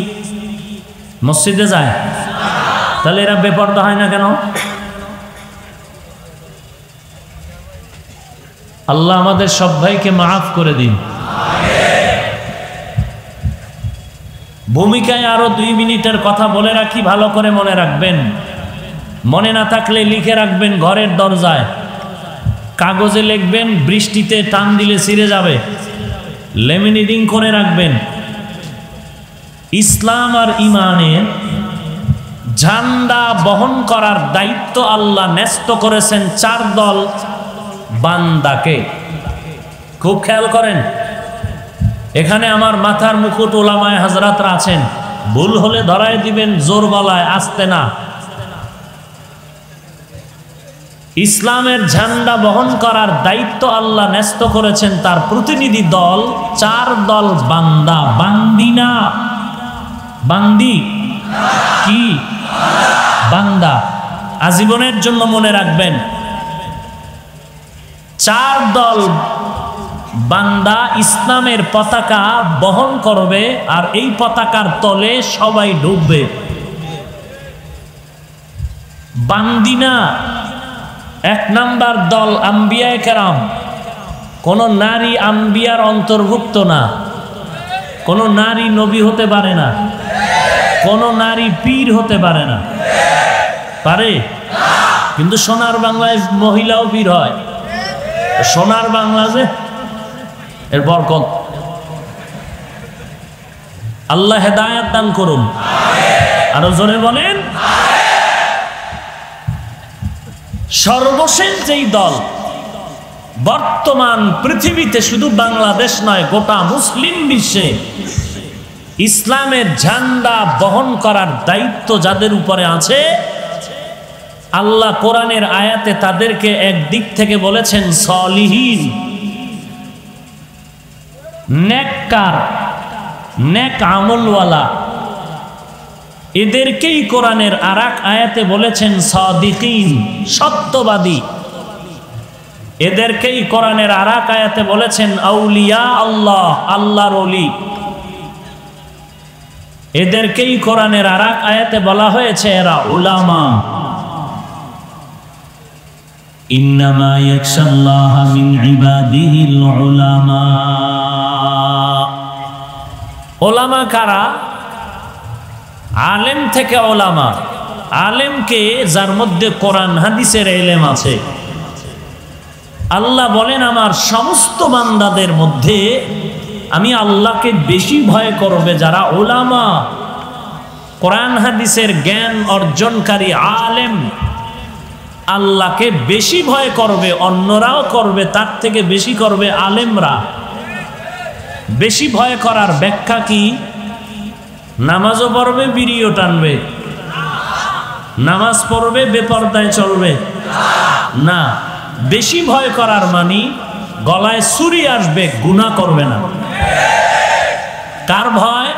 মসজিদে যায়? তাহলে এরা বেপরদা হয় না কেন? আল্লাহ আমাদের সব ভাইকে মাফ করে দিন। ভূমিকায় আরো 2 মিনিটের কথা বলে রাখি, ভালো করে মনে রাখবেন। মনে না থাকলে লিখে রাখবেন ঘরের দরজায়, কাগজে লিখবেন, বৃষ্টিতে টান দিলে ছিঁড়ে যাবে, লেমিনেটিং করে রাখবেন। ইসলাম আর ইমানের ঝান্ডা বহন করার দায়িত্ব আল্লাহ ন্যস্ত করেছেন 4 দল বান্দাকে। খুব খেয়াল করেন, এখানে আমার মাথার মুকুট ওলামায়ে হাজরাতরা আছেন, ভুল হলে ধরায় দিবেন জোর গলায়, আসতে না। ইসলামের ঝান্ডা বহন করার দায়িত্ব আল্লাহ ন্যস্ত করেছেন তার প্রতিনিধি দল, 4 দল বান্দা, বান্দি না, বান্দি কি বান্দা। আজীবনের জন্য মনে রাখবেন, 4 দল বান্দা ইসলামের পতাকা বহন করবে, আর এই পতাকার তলে সবাই ডুববে। বান্দিনা 1 নাম্বার দল আম্বিয়ায়ে কেরাম, কোন নারী আম্বিয়ার অন্তর্ভুক্ত না, কোন নারী নবী হতে পারে না, কোন নারী পীর হতে পারে না। পারে? কিন্তু সোনার বাংলায় মহিলাও পীর হয়। সোনার বাংলা যে এর বরকত, আল্লাহ হেদায়েত দান করুন। আরো জোরে বলেন। সর্বশেষ যেই দল বর্তমান পৃথিবীতে, শুধু বাংলাদেশ নয়, গোটা মুসলিম বিশ্বে ইসলামের ঝান্ডা বহন করার দায়িত্ব যাদের উপরে আছে, আল্লাহ কোরআনের আয়াতে তাদেরকে একদিক থেকে বলেছেন সলিহিন, নেককার, নেক আমলওয়ালা। এদেরকেই কোরআনের আরেক আয়াতে বলেছেন সাদিকিন, সত্যবাদী। এদেরকেই কোরআনের আরেক আয়াতে বলেছেন আউলিয়া আল্লাহ, আল্লাহর ওলি। এদেরকেই কোরআনের আরেক আয়াতে বলা হয়েছে এরা উলামা। ইন্নামা ইয়াখশাল্লাহা মিন ইবাদিহিল উলামা। উলামা কারা? আলেম থেকে উলামা। আলেমকে যার মধ্যে কোরআন হাদিসের ইলম আছে। আল্লাহ বলেন আমার সমস্ত বান্দাদের মধ্যে আমি আল্লাহকে বেশি ভয় করবে যারা উলামা, কোরআন হাদিসের জ্ঞান অর্জনকারী আলেম। আল্লাহকে বেশি ভয় করবে, অন্যরাও করবে, তার থেকে বেশি করবে আলেমরা। বেশি ভয় করার ব্যাখ্যা কি? নামাজও পড়বে, বিড়িও টানবে। নামাজ পড়বে, বেপরদায় চলবে না। বেশি ভয় করার মানে গলায় ছুরি আসবে, গুনাহ করবে না। কার ভয়?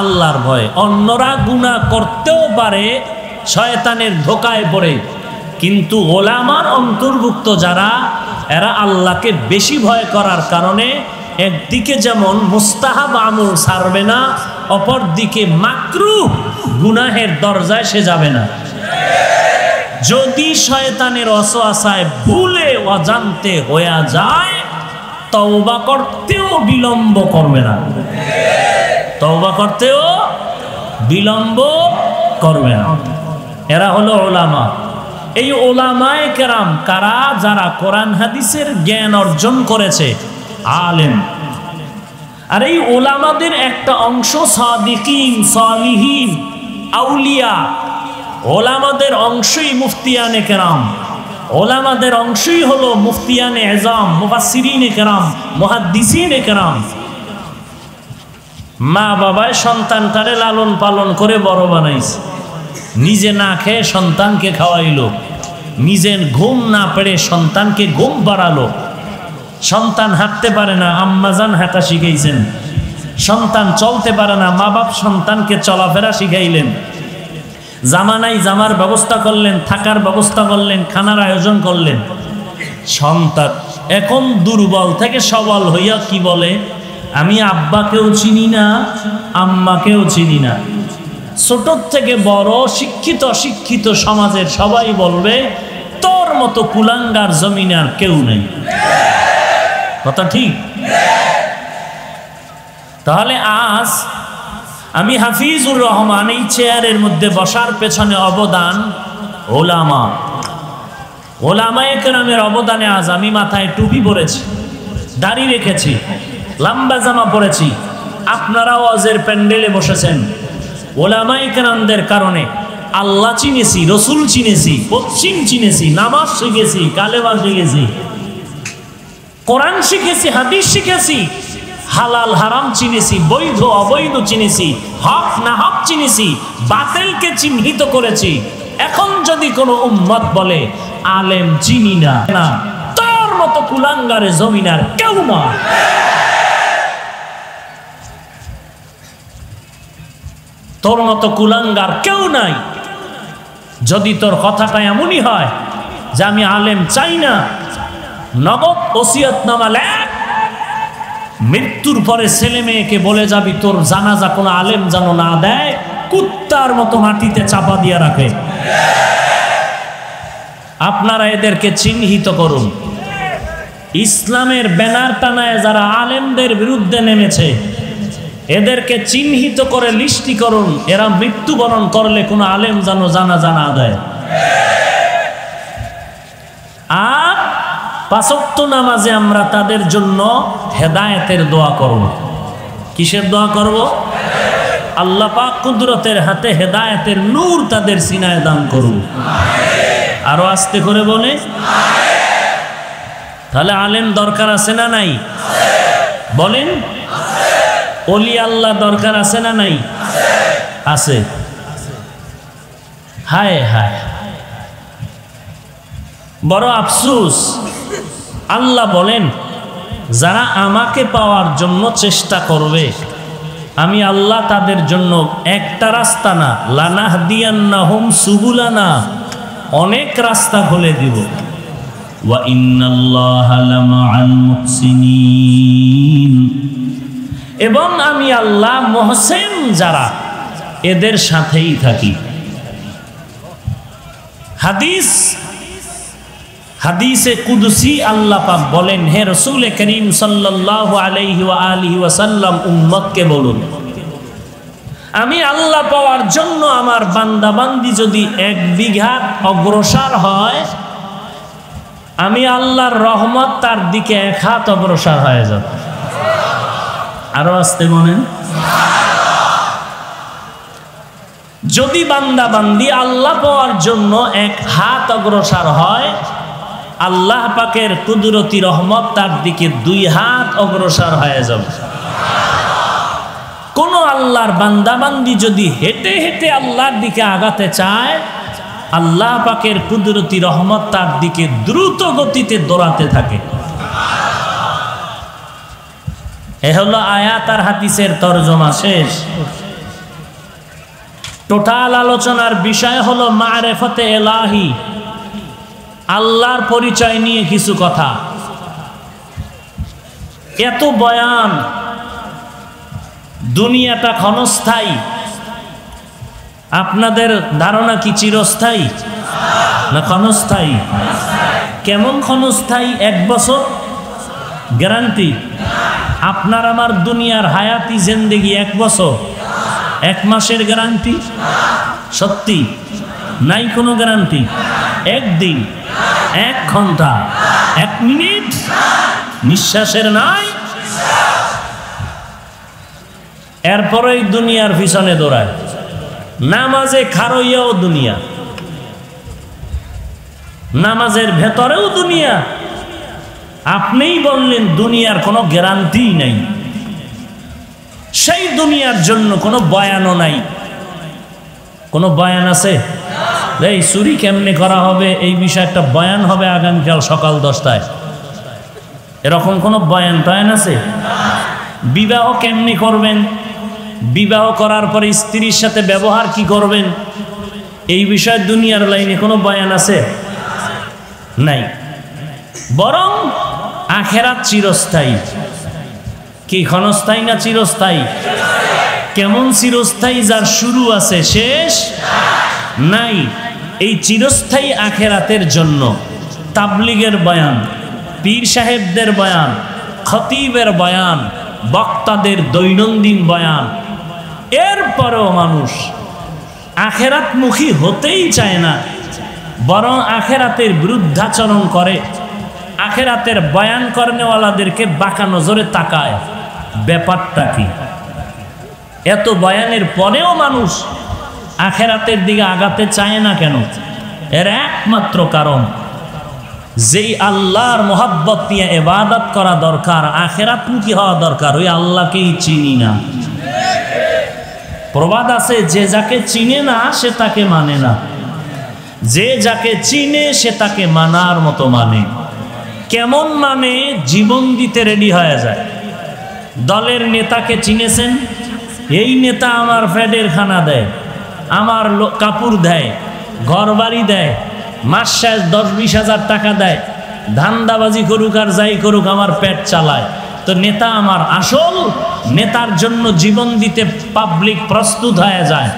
আল্লাহর ভয়। অন্যরা গুনাহ করতেও পারে শয়তানের ধোকায় পড়ে, কিন্তু ওলামার অন্তর্ভুক্ত যারা, এরা আল্লাহকে বেশি ভয় করার কারণে একদিকে যেমন মুস্তাহাব আমল ছাড়বে না, অপর দিকে মাকরুহ গুনাহের দরজায় সে যাবে না। যদি শয়তানের ওয়াসওয়াসায় ভুলে অজান্তে হয়ে যায়, তওবা করতেও বিলম্ব করবে না। তওবা করতেও বিলম্ব করবে না। এরা হলো উলামা। এই উলামায়ে কেরাম কারা? যারা কোরআন হাদিসের জ্ঞান অর্জন করেছে, আলেম। আর এই উলামাদের একটা অংশ সাদিকিন, সালিহিন, আউলিয়া। ওলামাদের অংশই মুফতিয়ানে কেরাম। ওলামাদের অংশই হলো মুফতিয়ানে এজাম, মুফাসসিরিনে কেরাম, মুহাদ্দিসিনে কেরাম। মা বাবায় সন্তানটারে লালন পালন করে বড় বানাইছে, নিজে না খেয়ে সন্তানকে খাওয়াইলো, নিজে ঘুম না পেড়ে সন্তানকে ঘুম পাড়ালো। সন্তান হাঁটতে পারে না, আম্মাজান হাঁটা শিখাইছেন। সন্তান চলতে পারে না, মা বাপ সন্তানকে চলাফেরা শিখাইলেন। জামানাই জামার ব্যবস্থা করলেন, থাকার ব্যবস্থা করলেন, খানার আয়োজন করলেন। সন্তান এখন দুর্বল থেকে সবল হইয়া কি বলে? আমি আব্বাকেও চিনি না, আম্মাকেও চিনি না। ছোট থেকে বড়, শিক্ষিত অশিক্ষিত সমাজের সবাই বলবে তোর মতো কুলাঙ্গার জমিনে আর কেউ নেই। কথা ঠিক? তাহলে আজ আমি হাফিজুর রহমান এই চেয়ারের মধ্যে বসার পেছনে অবদান ওলামা। ওলামায়ে কেরামের অবদানে আজ আমি মাথায় টুপি পরেছি, দাড়ি রেখেছি, লম্বা জামা পরেছি। আপনারাও ওয়াজের প্যান্ডেলে বসেছেন। ওলামায়ে কেরামদের কারণে আল্লাহ চিনেছি, রসুল চিনেছি, পশ্চিম চিনেছি, নামাজ শিখেছি, কালেমা শিখেছি, কোরআন শিখেছি, হাদিস শিখেছি, হালাল হারাম চিনেছি, বৈধ অবৈধ চিনেছি, হক না হক চিনেছি, বাতিলকে চিহ্নিত করেছি। এখন যদি কোনো উম্মত বলে আলেম চিনি না, তোর মতো কুলাঙ্গারে জমিনার কেউ না। তোর মতো কুলাঙ্গার কেউ নাই। যদি তোর কথাটা এমনই হয় যে আমি আলেম চাই না, নগদ ওসিয়তনামা লেখ, মৃত্যুর পরে ছেলে মেয়েকে বলে যাবি তোর জানাজা কোনো আলেম যেন না দেয়, কুত্তার মতো মাটিতে চাপা দিয়ে রাখে। আপনারা এদেরকে চিহ্নিত করুন। ইসলামের ব্যানার টানায় যারা আলেমদের বিরুদ্ধে নেমেছে, এদেরকে চিহ্নিত করে লিস্টি করুন। এরা মৃত্যুবরণ করলে কোনো আলেম যেন জানাজা না দেয়। আর পাঁচ ওয়াক্ত নামাজে আমরা তাদের জন্য হেদায়েতের দোয়া করব। কিসের দোয়া করব? আল্লাহ পাক কুদরতের হাতে হেদায়েতের নূর তাদের সিনায় দান করুন। আরো আস্তে করে বলে। তাহলে আলেম দরকার আছে না নাই? বলেন। ওলি আল্লাহ দরকার আছে না নাই? আছে। হায় হায়, বড় আফসোস। আল্লাহ বলেন যারা আমাকে পাওয়ার জন্য চেষ্টা করবে, আমি আল্লাহ তাদের জন্য একটা রাস্তা না, লানাহদিয়ান্নাহুম সুবুলানা, অনেক রাস্তা খুলে দিব। ওয়া ইন্নাল্লাহা লামাআল মুহসিনিন, এবং আমি আল্লাহ মুহসিন যারা এদের সাথেই থাকি। হাদিসে কুদসি আল্লাহ পাক বলেন, হে রাসূল করিম সাল্লাল্লাহু আলাইহি ওয়া আলিহি ওয়াসাল্লাম উম্মতকে বলুন, আমি আল্লাহ পাওয়ার জন্য আমার বান্দা বান্দি যদি 1 বিঘা অগ্রসর হয়, আমি আল্লাহর রহমত তার দিকে 1 হাত অগ্রসর হয়ে যাবে। আরো আসতে বলেন, যদি বান্দা বান্দি আল্লাহ পাওয়ার জন্য 1 হাত অগ্রসর হয়, আল্লাহ পাকের কুদরতি রহমত তার দিকে 2 হাত অগ্রসর হয়ে যাবে। কোন আল্লাহর বান্দা বান্দি যদি হেঁটে হেঁটে আল্লাহর দিকে আগাতে চায়, আল্লাহ পাকের কুদরতি রহমত তার দিকে দ্রুত গতিতে দৌড়াতে থাকে। এ হলো আয়াত আর হাদিসের তরজমা শেষ। টোটাল আলোচনার বিষয় হলো মারিফাতে ইলাহি, আল্লাহর পরিচয় নিয়ে কিছু কথা। এত বয়ান, দুনিয়াটা ক্ষণস্থায়ী, আপনাদের ধারণা কি চিরস্থায়ী না ক্ষণস্থায়ী? কেমন ক্ষণস্থায়ী? 1 বছর গ্যারান্টি? আপনার আমার দুনিয়ার হায়াতি জিন্দেগি 1 বছর, 1 মাসের গ্যারান্টি? সত্যি নাই কোনো গ্যারান্টি? 1 দিন, 1 ঘন্টা, 1 মিনিট নিঃশ্বাসের নাই? এরপরেই দুনিয়ার পিছনে দৌড়ায়, নামাজে খারইয়াও দুনিয়া, নামাজের ভেতরেও দুনিয়া। আপনিই বললেন দুনিয়ার কোনো গ্যারান্টি নাই, সেই দুনিয়ার জন্য কোনো বয়ানও নাই। কোনো বয়ান আছে? এই চুরি কেমনে করা হবে এই বিষয়ে একটা বয়ান হবে আগামীকাল সকাল 10টায়, এরকম কোনো বয়ান টয়ান আছে? বিবাহ কেমনে করবেন, বিবাহ করার পরে স্ত্রীর সাথে ব্যবহার কি করবেন, এই বিষয়ে দুনিয়ার লাইনে কোনো বয়ান আছে? নাই। বরং আখেরাত চিরস্থায়ী। কি ক্ষণস্থায়ী না চিরস্থায়ী? কেমন চিরস্থায়ী? যার শুরু আছে শেষ নাই। এই চিরস্থায়ী আখেরাতের জন্য তাবলিগের বয়ান, পীর সাহেবদের বয়ান, খতিবের বয়ান, বক্তাদের দৈনন্দিন বয়ান, এরপরেও মানুষ আখেরাতমুখী হতেই চায় না, বরং আখেরাতের বিরুদ্ধাচরণ করে, আখেরাতের বয়ান করেনেওয়ালাদেরকে বাঁকা নজরে তাকায়। ব্যাপারটা কি? এত বয়ানের পরেও মানুষ আখেরাতের দিকে আগাতে চায় না কেন? এর একমাত্র কারণ, যেই আল্লাহর মোহাব্বত নিয়ে ইবাদত করা দরকার, আখেরাতমুখী হওয়া দরকার, ওই আল্লাহকেই চিনি না। প্রবাদ আছে, যে যাকে চিনে না সে তাকে মানে না, যে যাকে চিনে সে তাকে মানার মতো মানে। কেমন মানে? জীবন দিতে রেডি হয়ে যায়। দলের নেতাকে চিনেছেন? এই নেতা আমার ফ্যাডের খানা দেয়, আমার কাপড় দেয়, ঘর বাড়ি দেয়, মাস শেষ 10-20 হাজার টাকা দেয়, ধান্দাবাজি করুক আর যাই করুক আমার পেট চালায়। তো নেতা আমার আসল, নেতার জন্য জীবন দিতে পাবলিক প্রস্তুত হয়ে যায়।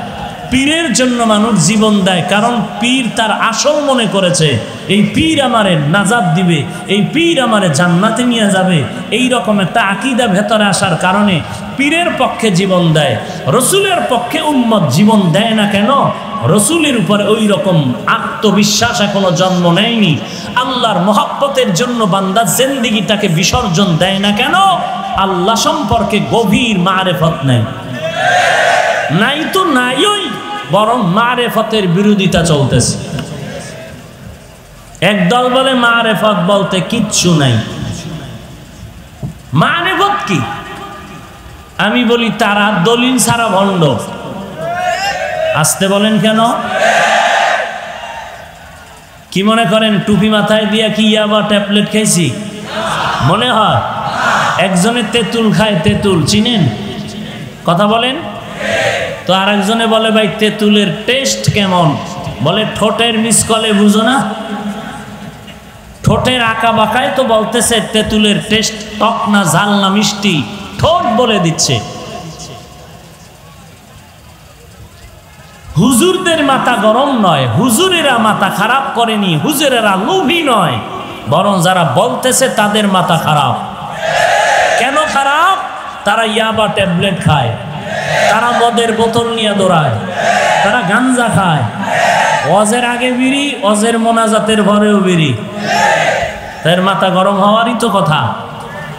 পীরের জন্য মানুষ জীবন দেয়, কারণ পীর তার আসল মনে করেছে এই পীর আমারে নাজাত দিবে, এই পীর আমারে জান্নাতে নিয়ে যাবে। এই রকম একটা আকীদা ভেতরে আসার কারণে পীরের পক্ষে জীবন দেয়। রসুলের পক্ষে উম্মত জীবন দেয় না কেন? রসুলের উপরে ওই রকম আত্মবিশ্বাস এখনো জন্ম নেয়নি। আল্লাহর মহব্বতের জন্য বান্দা জিন্দেগিটাকে বিসর্জন দেয় না কেন? আল্লাহ সম্পর্কে গভীর মারেফত নেই। নাই তো নাই, ওই বরং মারেফতের বিরোধিতা চলতেছে। একদল বলে মারেফত বলতে কিচ্ছু নাই। মারেফত কি? আমি বলি তারা দলিল ছাড়া ভণ্ড। আসতে বলেন কেন? কি মনে করেন টুপি মাথায় দিয়া কি আবার ট্যাবলেট খাইছি মনে হয়? একজনের তেঁতুল খায়, তেঁতুল চিনেন? কথা বলেন তো। আর একজনে বলে ভাই তেঁতুলের টেস্ট কেমন? বলে ঠোঁটের মিসকলে বুঝো না? ঠোঁটের আঁকা বাঁকায় তো বলতেছে তেঁতুলের টেস্ট টক না ঝাল না মিষ্টি, ঠোঁট বলে দিচ্ছে। হুজুরদের মাথা গরম নয়, হুজুরেরা মাথা খারাপ করেনি, হুজুরেরা লোভী নয়, বরং যারা বলতেছে তাদের মাথা খারাপ। কেন খারাপ? তারা ইয়াবা ট্যাবলেট খায়, তারা মদের বোতল নিয়ে দৌড়ায়, তারা গাঞ্জা খায়, ওয়াজের আগে বিড়ি, ওয়াজের মোনাজাতের পরেও বিড়ি। তার মাথা গরম হওয়ারই তো কথা।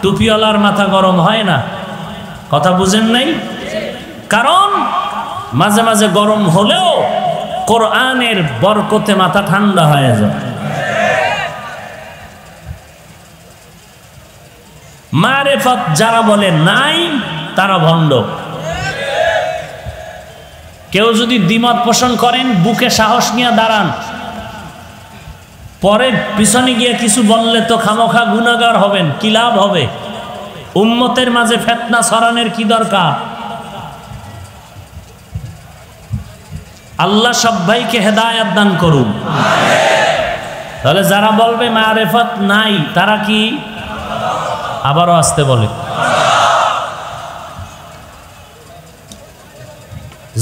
টুপিওয়ালার মাথা গরম হয় না, কথা বুঝেন নাই? কারণ মাঝে মাঝে গরম হলেও কোরআনের বরকতে মাথা ঠান্ডা হয়ে যায়। মারেফত যারা বলে নাই তারা ভণ্ড। কেউ যদি দ্বিমত পোষণ করেন, বুকে সাহস নিয়ে দাঁড়ান। পরে পিছনে গিয়ে কিছু বললে তো খামোখা গুনাহগার হবেন, কি লাভ হবে? উম্মতের মাঝে ফিতনা ছড়ানোর কি দরকার? আল্লাহ সব ভাইকে হেদায়েত দান করুন। তাহলে যারা বলবে মারেফত নাই তারা কি? আবারও আসতে বলে।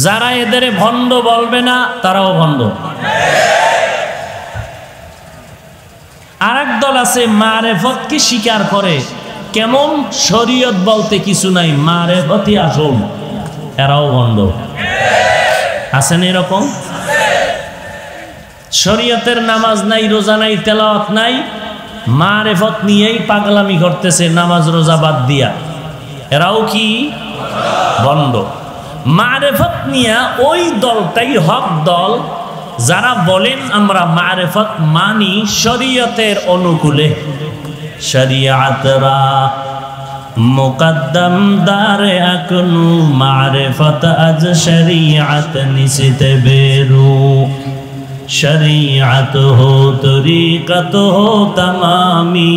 যারা এদের ভণ্ড বলবে না তারাও ভণ্ড। আরেক দল আছে মারেফতকে স্বীকার করে, কেমন? শরীয়ত বলতে কিছু নাই, মারেফতই আসল, এরাও ভণ্ড। আছেন এরকম? শরীয়তের নামাজ নাই, রোজা নাই, তেলাওয়াত নাই, মারেফত নিয়েই পাগলামি করতেছে নামাজ রোজা বাদ দিয়া, এরাও কি? ভণ্ড। মারেফত নিয়ে ওই দলটাই হক দল যারা বলেন আমরা মারেফত মানি শরীয়তের অনুকূলে। শরিয়াতরা মুকদ্দম দারে আকনু, মারেফত আজ শরিয়াত নিশিতে বেরু। শরিয়াত হো তরিকত হো তমামি,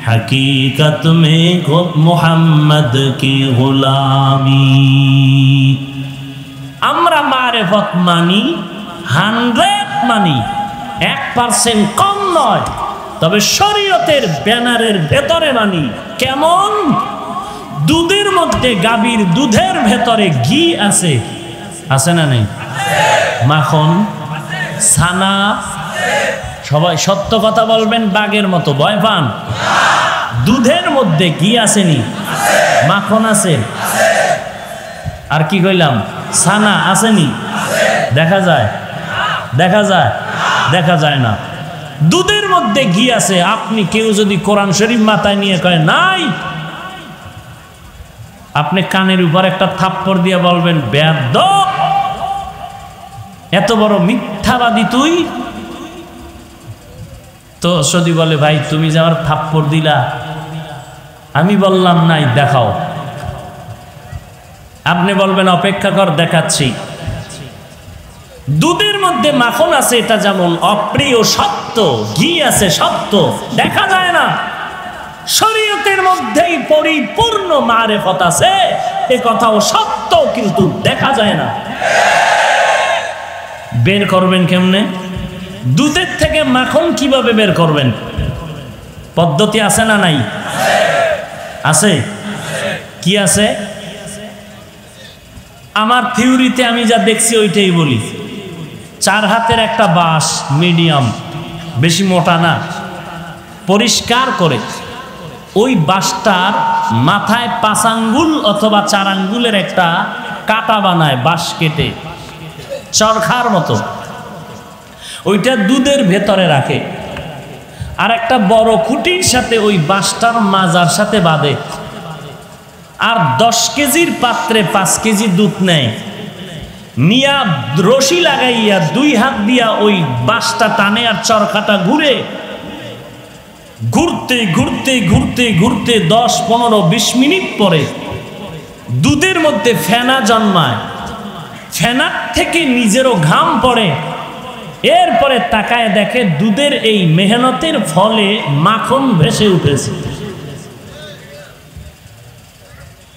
हकीकत में खुद मोहम्मद की गुलामी। আমরা মারেফত মানি, 100 মানি, 1% কম নয়, তবে শরীয়তের ব্যানারের ভেতরে মানি। কেমন? দুধের মধ্যে, গাভীর দুধের ভেতরে ঘি আছে, আছে না নেই? মাখন, ছানা, সবাই সত্য কথা বলবেন, বাঘের মতো ভয় পান। দুধের মধ্যে ঘি আসেনি, মাখন আছে, আর কি কইলাম? ছানা আসেনি? দেখা যায়? দেখা যায়? দেখা যায় না। দুধের মধ্যে ঘি আছে। আপনি কেউ যদি কোরআন শরীফ মাথায় নিয়ে কয় নাই, আপনি কানের উপর একটা থাপ্পড় দিয়ে বলবেন বেয়াদব, এত বড় মিথ্যাবাদী তুই। তো যদি বলে ভাই তুমি যে আমার থাপ্পড় দিলা, আমি বললাম নাই, দেখাও। আপনি বলবেন অপেক্ষা কর, দেখাচ্ছি। দুধের মধ্যে মাখন আছে, এটা যেমন অপ্রিয় সত্য, ঘি আছে সত্য, দেখা যায় না। শরীয়তের মধ্যেই পরিপূর্ণ মারেফত আছে, এ কথাও সত্য, কিন্তু দেখা যায় না। বের করবেন কেমনে? দুধের থেকে মাখন কিভাবে বের করবেন? পদ্ধতি আছে না নাই? আছে। কি আছে? আমার থিওরিতে আমি যা দেখছি ওইটাই বলি। 4 হাতের একটা বাঁশ, মিডিয়াম, বেশি মোটা না, পরিষ্কার করে ওই বাঁশটার মাথায় 5 আঙ্গুল অথবা 4 আঙ্গুলের একটা কাটা বানায়, বাঁশ কেটে চরখার মতো, ওইটা দুধের ভেতরে রাখে, আর একটা বড় খুঁটির সাথে ওই বাঁশটার মাজার সাথে বাঁধে, আর 10 কেজির পাত্রে 5 কেজি দুধ নেয়, নিয়া রশি লাগাইয়া 2 হাত দিয়া ওই বাঁশটা টানে, আর চরখাটা ঘুরে, ঘুরতে ঘুরতে ঘুরতে ঘুরতে 10, 15, 20 মিনিট পরে দুধের মধ্যে ফেনা জন্মায়, ফেনার থেকে নিজেরও ঘাম পড়ে। এরপরে তাকায় দেখে দুধের এই মেহনতের ফলে মাখন ভেসে উঠেছে।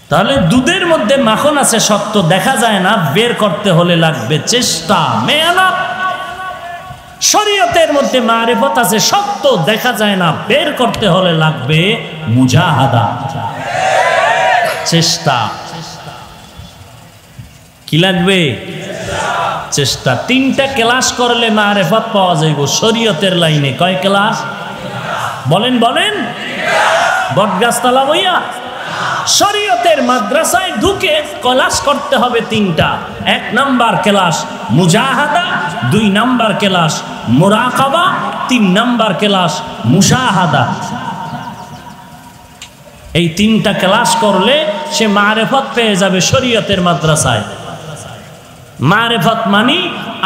তাহলে দুধের মধ্যে মাখন আছে সত্য, দেখা যায় না, বের করতে হলে লাগবে চেষ্টা, মেহনত। শরীয়তের মধ্যে মারিফত আছে, সত্য দেখা যায় না, বের করতে হলে লাগবে মুজাহাদা, চেষ্টা। কি লাগবে? চেষ্টা। 3টা ক্লাস করলে মারিফত পাওয়া যাইব শরীয়তের লাইনে। কয় ক্লাস? বলেন বলেন। বটগাছতলা বইয়া শরীয়তের মাদ্রাসায় ঢুকে ক্লাস করতে হবে 3টা। 1 নাম্বার ক্লাস মুজাহাদা, 2 নাম্বার ক্লাস মুরাকাবা, 3 নাম্বার ক্লাস মুশাহাদা। এই 3টা ক্লাস করলে সে মারিফত পেয়ে যাবে শরীয়তের মাদ্রাসায়। মারিফত মানে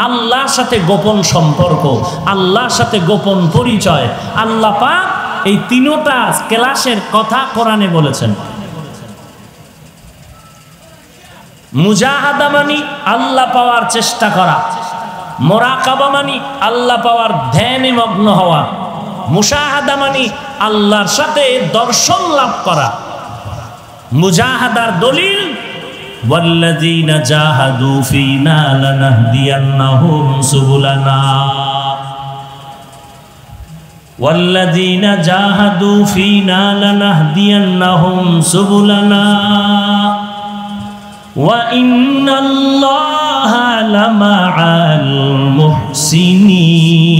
আল্লাহর সাথে গোপন সম্পর্ক, আল্লাহর সাথে গোপন পরিচয়। আল্লাহ পাক এই 3টা ক্লাসের কথা কোরআনে বলেছেন। মুজাহাদা মানি আল্লাহ পাওয়ার চেষ্টা করা, মুরাকাবা মানি আল্লাহ পাওয়ার ধ্যানে মগ্ন হওয়া, মুশাহাদা মানি আল্লাহর সাথে দর্শন লাভ করা। মুজাহাদার দলিল ওয়াল্লাযীনা জাহাদু ফীনা লানাহদিয়ান্নাহুম সুবুলানা, ওয়াল্লাযীনা জাহাদু ফীনা লানাহদিয়ান্নাহুম সুবুলানা ওয়া ইন্নাল্লাহা লামাআল মুহসিনিন।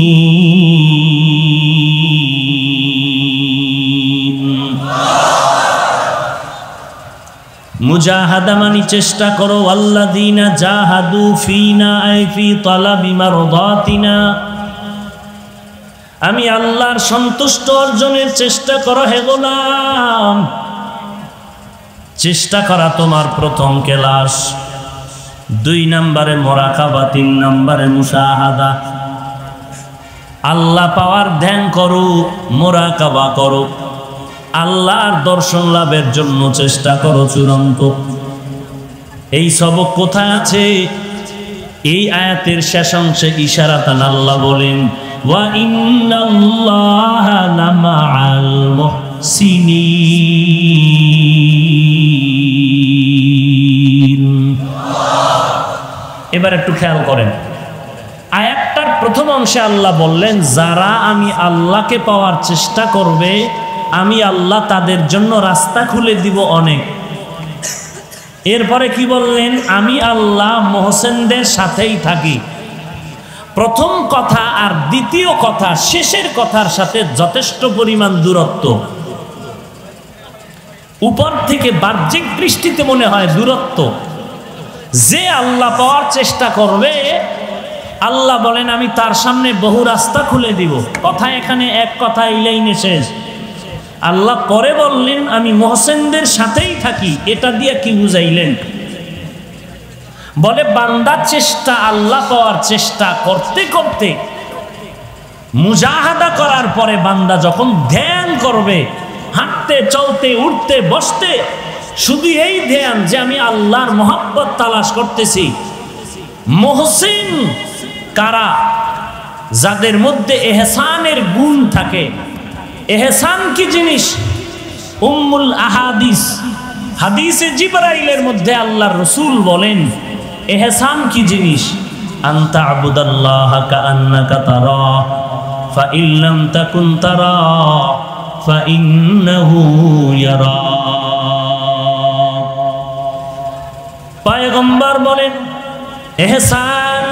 মুজাহাদা মানে চেষ্টা করো। ওয়াল্লাযীনা জাহাদু ফীনা আই ফি তালাবি মারদাতিনা, আমি আল্লাহর সন্তুষ্ট অর্জনের চেষ্টা করো হে গোলাম। চেষ্টা করা তোমার প্রথম ক্লাস। 2 নম্বরে মুরাকাবা, 3 নম্বরে মুশাহাদা। আল্লাহ পাওয়ার ধ্যান করো, মুরাকাবা করো, আল্লাহর দর্শন লাভের জন্য চেষ্টা করো চূড়ান্ত। এই সবক কোথায় আছে? এই আয়াতের শেষাংশে ইশারাতান আল্লাহ বলেন ওয়া ইন্নাল্লাহা লামাআল মুহসিনিন। এবার একটু খেয়াল করেন, আয়াতটার প্রথম অংশে আল্লাহ বললেন যারা আমি আল্লাহকে পাওয়ার চেষ্টা করবে আমি আল্লাহ তাদের জন্য রাস্তা খুলে দিব অনেক। এরপরে কি বললেন? আমি আল্লাহ মুহসিনদের সাথেই থাকি। প্রথম কথা আর দ্বিতীয় কথা, শেষের কথার সাথে যথেষ্ট পরিমাণ দূরত্ব। উপর থেকে বাহ্যিক দৃষ্টিতে মনে হয় দূরত্ব। যে আল্লাহ পাওয়ার চেষ্টা করবে আল্লাহ বলেন আমি তার সামনে বহু রাস্তা খুলে দিব। কথা এখানে এক কথা এই লাইনে শেষ। আল্লাহ পরে বললেন আমি মুহসিনদের সাথেই থাকি। এটা দিয়ে কি বুঝাইলেন? বলে বান্দার চেষ্টা, আল্লাহ পাওয়ার চেষ্টা করতে করতে মুজাহাদা করার পরে বান্দা যখন ধ্যান করবে, হাঁটতে চলতে উঠতে বসতে শুধু এই ধ্যান যে আমি আল্লাহর মহব্বত তালাশ করতেছি। মুহসিন কারা? যাদের মধ্যে এহসানের গুণ থাকে। এহসান কি জিনিস? উম্মুল আহাদিস, হাদিসে জিবরাইলের মধ্যে আল্লাহর রাসূল বলেন এহসান কি জিনিস? আনতা আবুদাল্লাহা কাআন্নাকা তারা ফা ইল্লাম তাকুন তারা ফা ইন্নাহু ইয়ারা। পয়গম্বর বলেন এহসান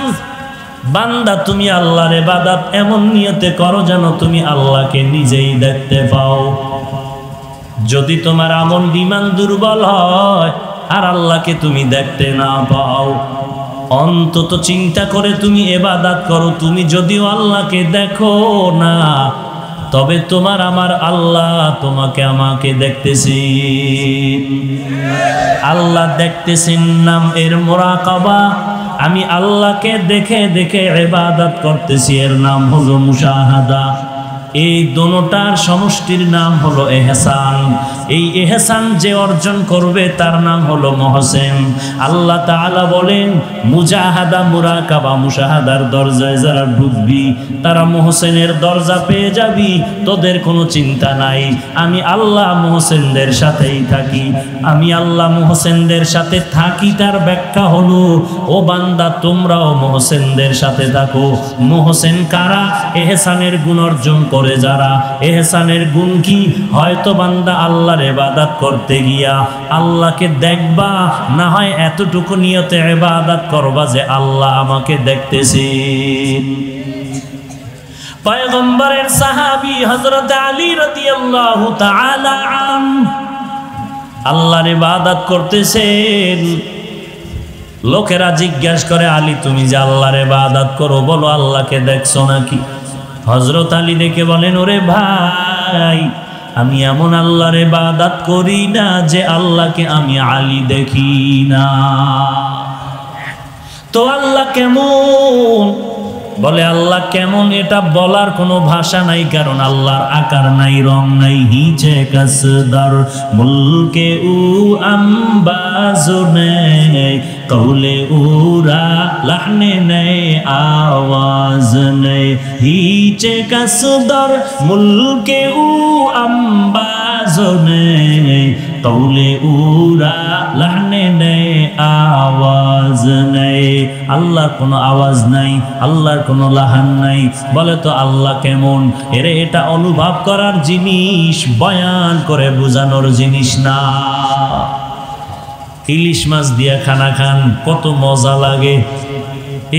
বান্দা তুমি আল্লাহর ইবাদত এমন নিয়তে করো যেন তুমি আল্লাহকে নিজেই দেখতে পাও। যদি তোমার আমল ঈমান দুর্বল হয় আর আল্লাহকে তুমি দেখতে না পাও, অন্তত চিন্তা করে তুমি ইবাদত করো। তুমি যদিও আল্লাহকে দেখো না, তবে তোমার আমার আল্লাহ তোমাকে আমাকে দেখতেছেন। আল্লাহ দেখতেছেন নাম এর মুরাকাবা। আমি আল্লাহকে দেখে দেখে ইবাদত করতেছি, এর নাম হলো মুশাহাদা। এই দোনোটার সমষ্টির নাম হলো এহসান। এই এহসান যে অর্জন করবে তার নাম হলো মহসেন। আল্লাহ তাআলা বলেন, মুজাহাদা মুরাকাবা মুশাহাদার দরজায় যারা ঢুকবি তারা মহসেনের দরজা পেয়ে যাবি, তোদের কোনো চিন্তা নাই। আমি আল্লাহ মহসেনদের সাথেই থাকি। আমি আল্লাহ মহসেনদের সাথে থাকি তার ব্যাখ্যা হলো, ও বান্দা তোমরাও মহসেনদের সাথে থাকো। মহসেন কারা? এহসানের গুণ অর্জন করে যারা। এহসানের গুণ কি? হয়তো বান্দা আল্লাহর ইবাদত করতে গিয়া আল্লাহকে দেখবা, না হয় এতটুকু নিয়তে ইবাদত করবা যে আল্লাহ আমাকে দেখতেছে। পয়গম্বরের সাহাবী হযরত আলী রাদিয়াল্লাহু তাআলা আল্লাহর ইবাদত করতেছেন। লোকেরা জিজ্ঞাসা করে, আলী তুমি যে আল্লাহর ইবাদত করো, বলো আল্লাহকে দেখছো নাকি? হযরত আলী দেখে বলেন, ওরে ভাই, আমি এমন আল্লাহর ইবাদত করি না যে আল্লাহকে আমি আলী দেখি না। তো আল্লাহ কেমন? বলে আল্লাহ কেমন এটা বলার কোনো ভাষা নাই, কারণ আল্লাহর আকার নাই, রং নাই। হিচে কাসদার মুলকে উ আম্বাজনে কৌলে উরা লাহনে নেই আওয়াজ নেই। হিচে কাসদার মুলকে উ আম্বাজনে কৌলে উরা লাহনে নেই আওয়াজ নেই। আল্লাহর কোনো আওয়াজ নাই, আল্লাহর কোনো লাহান নাই। বলে তো আল্লাহ কেমন? এরে এটা অনুভব করার জিনিস, বয়ান করে বোঝানোর জিনিস না। ইলিশ মাছ দিয়া খানা খান, কত মজা লাগে।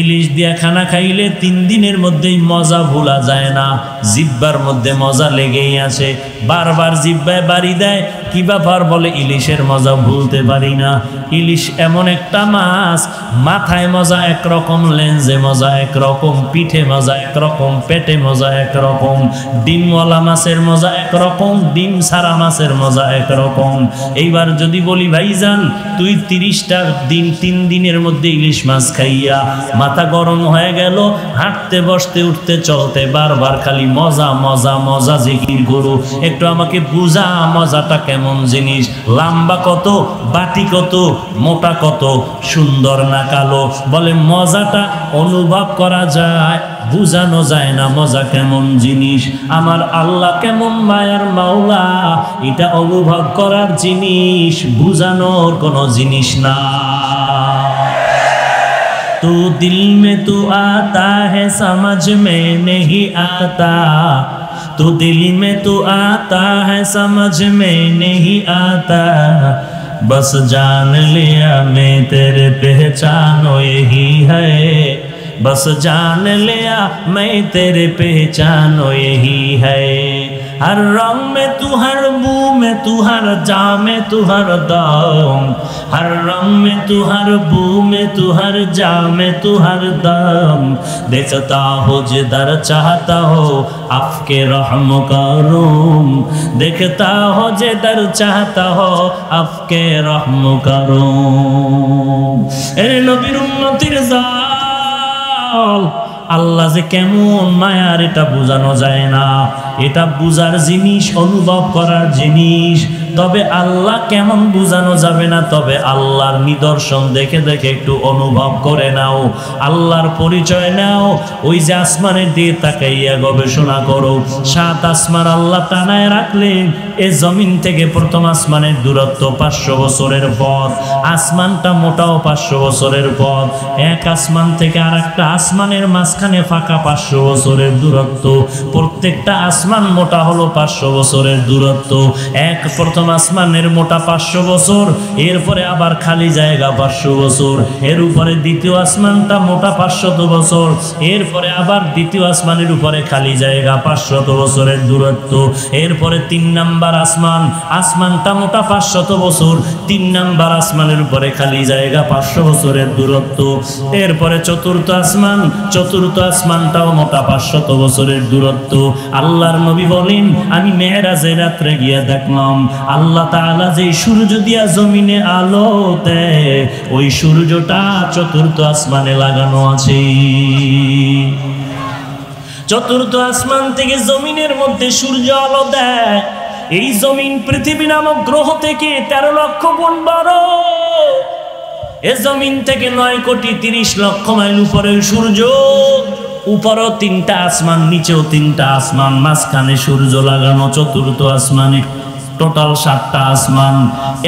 ইলিশ দিয়া খানা খাইলে 3 দিনের মধ্যেই মজা ভোলা যায় না। জিহ্বার মধ্যে মজা লেগেই আছে, বারবার জিহ্বায় বাড়ি দেয়। কি ব্যাপার? বলে ইলিশের মজা ভুলতে পারি না। ইলিশ এমন একটা মাছ, মাথায় মজা একরকম, লেন্সে মজা একরকম, পিঠে মজা একরকম, পেটে মজা একরকম। ডিমওয়ালা মাছের মজা একরকম, ডিম ছাড়া মাছের মজা একরকম। এইবার যদি বলি ভাইজান তুই 30টা দিন 3 দিনের মধ্যে ইলিশ মাছ খাইয়া মাথা গরম হয়ে গেল, হাঁটতে বসতে উঠতে চলতে বারবার খালি মজা মজা মজা জিকির করো, একটু আমাকে বুঝা মজাটা কেমন জিনিস? লম্বা কত, বাটি কত, মোটা কত, সুন্দর না কালো? বলে মজাটা অনুভব করা যায়, বুঝানো যায় না মজা কেমন জিনিস। আমার আল্লাহ কেমন মায়ার মাওলা, এটা অনুভব করার জিনিস, বুঝানোর কোনো জিনিস না। तू दिल में तू आता है समझ में नहीं आता, तू दिल में तू आता है समझ में नहीं आता, बस जान लिया मैं तेरे पहचानो यही है, बस जान लिया मैं तेरे पहचानो यही है। हर रंग में तू, हर बू में तू, हर जा में तू, हर दम, हर रंग में तू, हर बू में तू, हर जा में तू, हर दम, देखता हो जिधर चाहता हो आपके रहम करूम, देखता हो जिधर चाहता हो आपके रहम करूम। एरे नबीर उम्मतिर जाल, আল্লাহ যে কেমন মায়ার এটা বোঝানো যায় না। এটা বুঝার জিনিস, অনুভব করার জিনিস। তবে আল্লাহ কেমন বোঝানো যাবে না, তবে আল্লাহর নিদর্শন দেখে দেখে একটু অনুভব করে নাও, আল্লাহর পরিচয় নাও। ওই যে আসমানের দিকে তাকাইয়া গবেষণা করো। 7 আসমান আল্লাহ টানায় রাখলেন। এই জমিন থেকে প্রথম আসমানের দূরত্ব 500 বছরের পথ। আসমানটা মোটাও 500 বছরের পথ। এক আসমান থেকে আর একটা আসমানের মাঝখানে ফাঁকা 500 বছরের দূরত্ব। প্রত্যেকটা আসমান মোটা হলো 500 বছরের দূরত্ব। এক প্রথম আসমানের মোটা 500 বছর, এরপরে আবার খালি জায়গা 500 বছর, এর উপরে দ্বিতীয় আসমানটা মোটা 500 বছর, এরপরে আবার দ্বিতীয় আসমানের উপরে খালি জায়গা 500 বছরের দূরত্ব, এরপরে 3 নাম্বার আসমান, আসমানটা মোটা 500 বছর, 3 নাম্বার আসমানের উপরে খালি জায়গা 500 বছরের দূরত্ব, এরপরে চতুর্থ আসমান, চতুর্থ আসমানটাও মোটা 500 বছরের দূরত্ব। আল্লাহর নবী বলেন, আমি মেরাজের রাত্রে গিয়া দেখলাম আল্লাহ তাআলা যে সূর্য দিয়া জমিনে আলো দেয়, ওই সূর্যটা চতুর্থ আসমানে লাগানো আছে। চতুর্থ আসমান থেকে জমিনের মধ্যে সূর্য আলো দেয়। এই জমিন পৃথিবী নামক গ্রহ থেকে 13 লক্ষ গুণ বড়। এ জমিন থেকে 9,30,00,000 মাইল উপরে সূর্য। উপরও 3টা আসমান, নিচেও 3টা আসমান, মাঝখানে সূর্য লাগানো চতুর্থ আসমানে। টোটাল 7টা আসমান।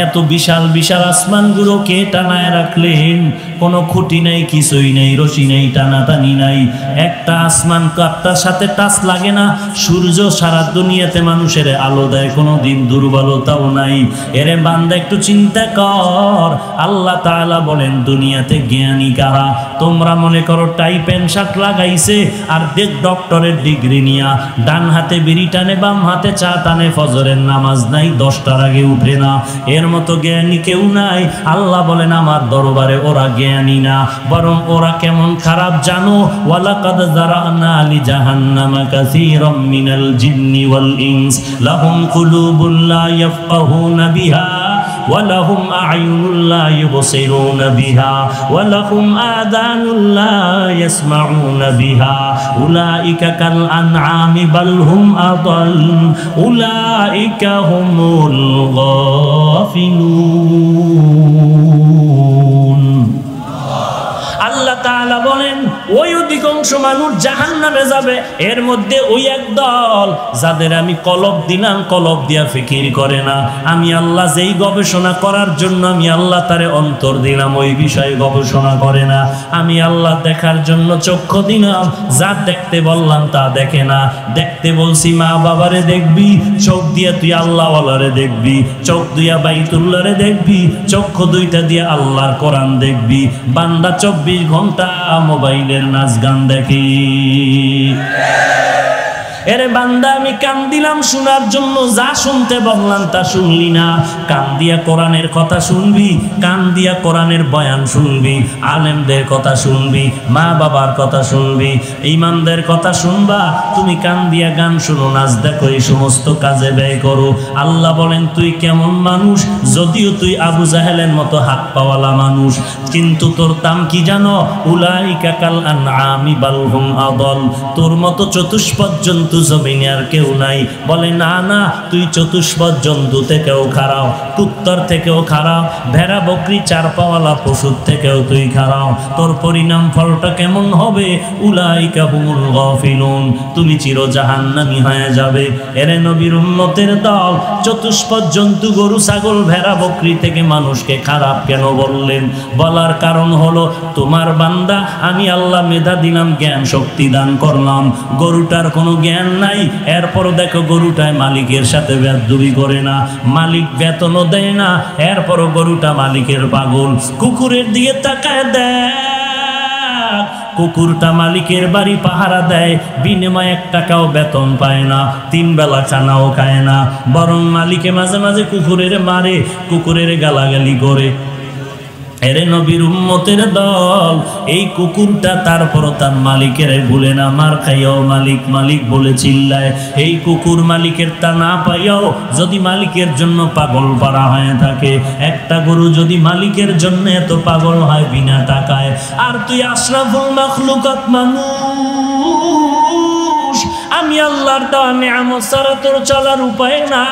এত বিশাল বিশাল আসমানগুলোকে টানায় রাখলেন, কোনো খুঁটি নাই, কিছুই নেই, রশি নেই, টানাটানি নাই। একটা আসমান কাপটার সাথে টাচ লাগে না। সূর্য সারা দুনিয়াতে মানুষের আলো দেয়, কোনো দিন দুর্বলতাও নাই। এরে বান্দা একটু চিন্তা কর, আল্লাহ তাআলা বলেন দুনিয়াতে জ্ঞানী কারা? তোমরা মনে করো টাই প্যান্ট শার্ট লাগাইছে আর ডক্টরের ডিগ্রি নিয়া ডান হাতে বিড়ি টানে, বাম হাতে চা টানে, ফজরের নামাজ নাই, 10টার আগে উঠে না। এর মতো জ্ঞানী কেউ নাই। আল্লাহ বলেন আমার দরবারে ওরা জ্ঞানী না, বরং ওরা কেমন খারাপ জানো? ওয়ালাকাদ যারানা লি জাহান্নামা কাসীরাম মিনাল জিন্নি ওয়াল ইনস লাহুম কুলুবুন লা ইয়াফকাহুনা বিহা ওয়ালাহুম আ'য়ুনুন লা ইউবসিরুনা বিহা ওয়ালাহুম আযানুন লা ইয়াসমাউনা বিহা উলাইকা কাল আনআমি বাল হুম আদাল উলাইকা হুমুল গাফিলুন। আল্লাহ তাআলা বলেন ওই অধিকাংশ মানুষ জাহান্নামে যাবে। এর মধ্যে ওই এক দল যাদের আমি কলব দিলাম, কলব দিয়া ফিকির করে না। আমি আল্লাহ যেই গবেষণা করার জন্য আমি আল্লাহ তারে অন্তর দিলাম, ওই বিষয়ে গবেষণা করে না। আমি আল্লাহ দেখার জন্য চক্ষু দিলাম, যা দেখতে বললাম তা দেখে না। দেখতে বলছি মা বাবারে দেখবি, চোখ দিয়া তুই আল্লাহওয়ালারে দেখবি, চোখ দিয়া বাইতুল্লাহরে দেখবি, চক্ষু দুইটা দিয়া আল্লাহর কোরআন দেখবি। বান্দা 24 ঘন্টা মোবাইলের নাচ গান দেখি। এরে বান্দা আমি কান দিলাম শোনার জন্য, যা শুনতে বললাম তা শুনলি না। কান দিয়া কোরআনের কথা শুনবি, কান দিয়া কোরআনের বয়ান শুনবি, আলেমদের কথা শুনবি, মা বাবার কথা শুনবি, ইমামদের কথা শুনবা। তুমি কান দিয়া গান শুনো, নাচ দেখো, এই সমস্ত কাজে ব্যয় করো। আল্লাহ বলেন তুই কেমন মানুষ? যদিও তুই আবু জাহেলের মতো হাত পাওয়ালা মানুষ, কিন্তু তোর দাম কি জানো? উলাইকা কাল আনআমি বাল হুম আদাল। তোর মতো চতুষ্পদ জন্তু জমিনে আর কেউ নাই। বলে না না, তুই চতুষ্পদ জন্তু থেকেও খারাপ, কুত্তর থেকেও খারাপ, ভেড়া বকরি চার পাওয়ালা পশুর থেকেও তুই খারাপ। তোর পরিণাম ফলটা কেমন হবে? উলাইকা হুমুল গাফিলুন। তুমি চির জাহান্নামী হয়ে যাবে। এরে নবীর উম্মতের দল, চতুষ্পদ জন্তু গরু ছাগল ভেড়া বকরি থেকে মানুষকে খারাপ কেন বললেন? বলার কারণ হলো তোমার বান্দা আমি আল্লাহ মেধা দিলাম, জ্ঞান শক্তি দান করলাম, গরুটার কোনো জ্ঞান নাই। এরপরও দেখো গরুটায় মালিকের সাথে বেয়াদবি করে না, মালিক বেতনও দেয় না, এরপরও গরুটা মালিকের পাগল। কুকুরের দিকে তাকায় দেয়, কুকুরটা মালিকের বাড়ি পাহারা দেয়, বিনিময়ে 1 টাকাও বেতন পায় না, 3 বেলা খানাও খায় না, বরং মালিকে মাঝে মাঝে কুকুরের মারে, কুকুরের গালাগালি করে। এরে নবীর উম্মতের দল, এই কুকুরটা তারপরও তার মালিকের ভুলে না, মার খাইয়াও মালিক মালিক বলে চিল্লায়। এই কুকুর মালিকের তা না পাইয়াও যদি মালিকের জন্য পাগল পারা হয়ে থাকে, একটা গরু যদি মালিকের জন্য এত পাগল হয় বিনা টাকায়, আর তুই আশরাফুল মাখলুকাত মানুষ, আমি আল্লাহর দেওয়া নিয়ামত ছাড়া তোর চলার উপায় না।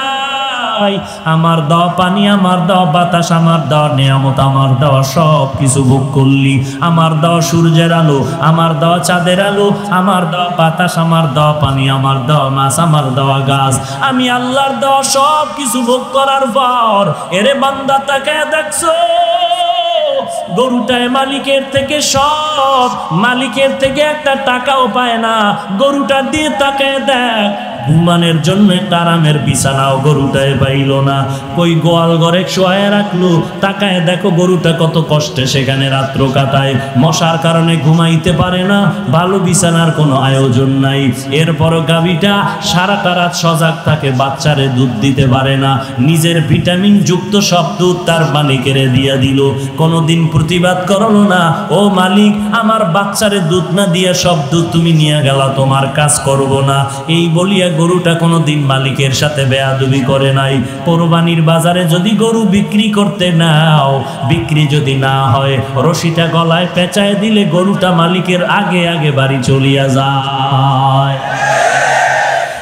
আমার দেওয়া পানি, আমার দেওয়া বাতাস, আমার দেওয়া নিয়ামত, আমার দেওয়া সব কিছু ভোগ করলি। আমার দেওয়া সূর্যের আলো, আমার দেওয়া চাঁদের আলো, আমার দেওয়া বাতাস, আমার দেওয়া পানি, আমার দেওয়া মাছ, আমার দেওয়া গাছ, আমি আল্লাহর দেওয়া সব কিছু ভোগ করার পর এরে বান্দা তাকে দেখছো গরুটায় মালিকের থেকে সব, মালিকের থেকে 1 টাকাও পায় না। গরুটা দিয়ে তাকে দেখ, ঘুমানোর জন্য আরামের বিছানাও গরুটায় পাইল না। কই গোয়াল ঘরে শোয়ায় রাখলো, তাকায় দেখো গরুটা কত কষ্টে সেখানে রাত্র কাটায়, মশার কারণে ঘুমাইতে পারে না, ভালো বিছানার কোনো আয়োজন নাই। এরপরও গাভীটা সারাটা রাত সজাগ থাকে, বাচ্চারে দুধ দিতে পারে না, নিজের ভিটামিন যুক্ত সব দুধ তার মালিকেরে দিয়া দিল, কোনোদিন প্রতিবাদ করলো না, ও মালিক আমার বাচ্চারে দুধ না দিয়া সব দুধ তুমি নিয়ে গেলা, তোমার কাজ করব না। এই বলিয়া গরুটা কোনোদিন মালিকের সাথে বেয়াদবি করে নাই। কোরবানির বাজারে যদি গরু বিক্রি করতে নাও, বিক্রি যদি না হয়, রশিটা গলায় পেঁচায় দিলে গরুটা মালিকের আগে আগে বাড়ি চলিয়া যায়।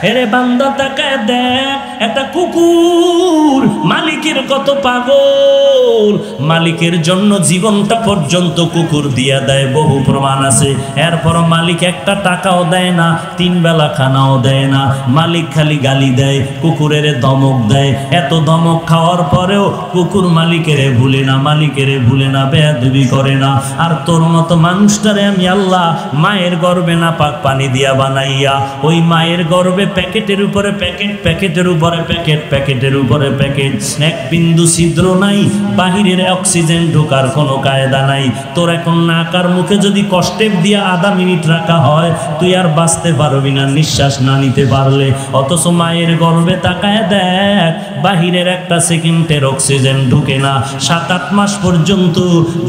এরে বান্দা তাকায় দেখ, একটা কুকুর মালিকের কত পাগল, মালিকের জন্য জীবনটা পর্যন্ত কুকুর দিয়া দেয়, বহু প্রমাণ আছে। এরপর মালিক একটা টাকাও দেয় না, 3 বেলা খানাও দেয় না, মালিক খালি গালি দেয়, কুকুরের ধমক দেয়। এত ধমক খাওয়ার পরেও কুকুর মালিকেরে ভুলে না, মালিকেরে ভুলে না, বেয়াদবি করে না। আর তোর মতো মানুষটারে আমি আল্লাহ মায়ের গর্ভে না পাক পানি দিয়া বানাইয়া, ওই মায়ের গর্ভে প্যাকেটের উপরে প্যাকেট, প্যাকেটের উপরে প্যাকেট, প্যাকেটের উপরে প্যাকেট, এক বিন্দু ছিদ্র নাই, বাহিরের অক্সিজেন ঢোকার কোনো কায়দা নাই। তোর এখন নাকার মুখে যদি কষ্টেপ দিয়া আধা মিনিট রাখা হয়, তুই আর বাঁচতে পারবি না নিঃশ্বাস না নিতে পারলে। অথচ মায়ের গর্ভে তাকায় দেখ, বাহিরের একটা সেকেন্ডের অক্সিজেন ঢুকে না, 7-8 মাস পর্যন্ত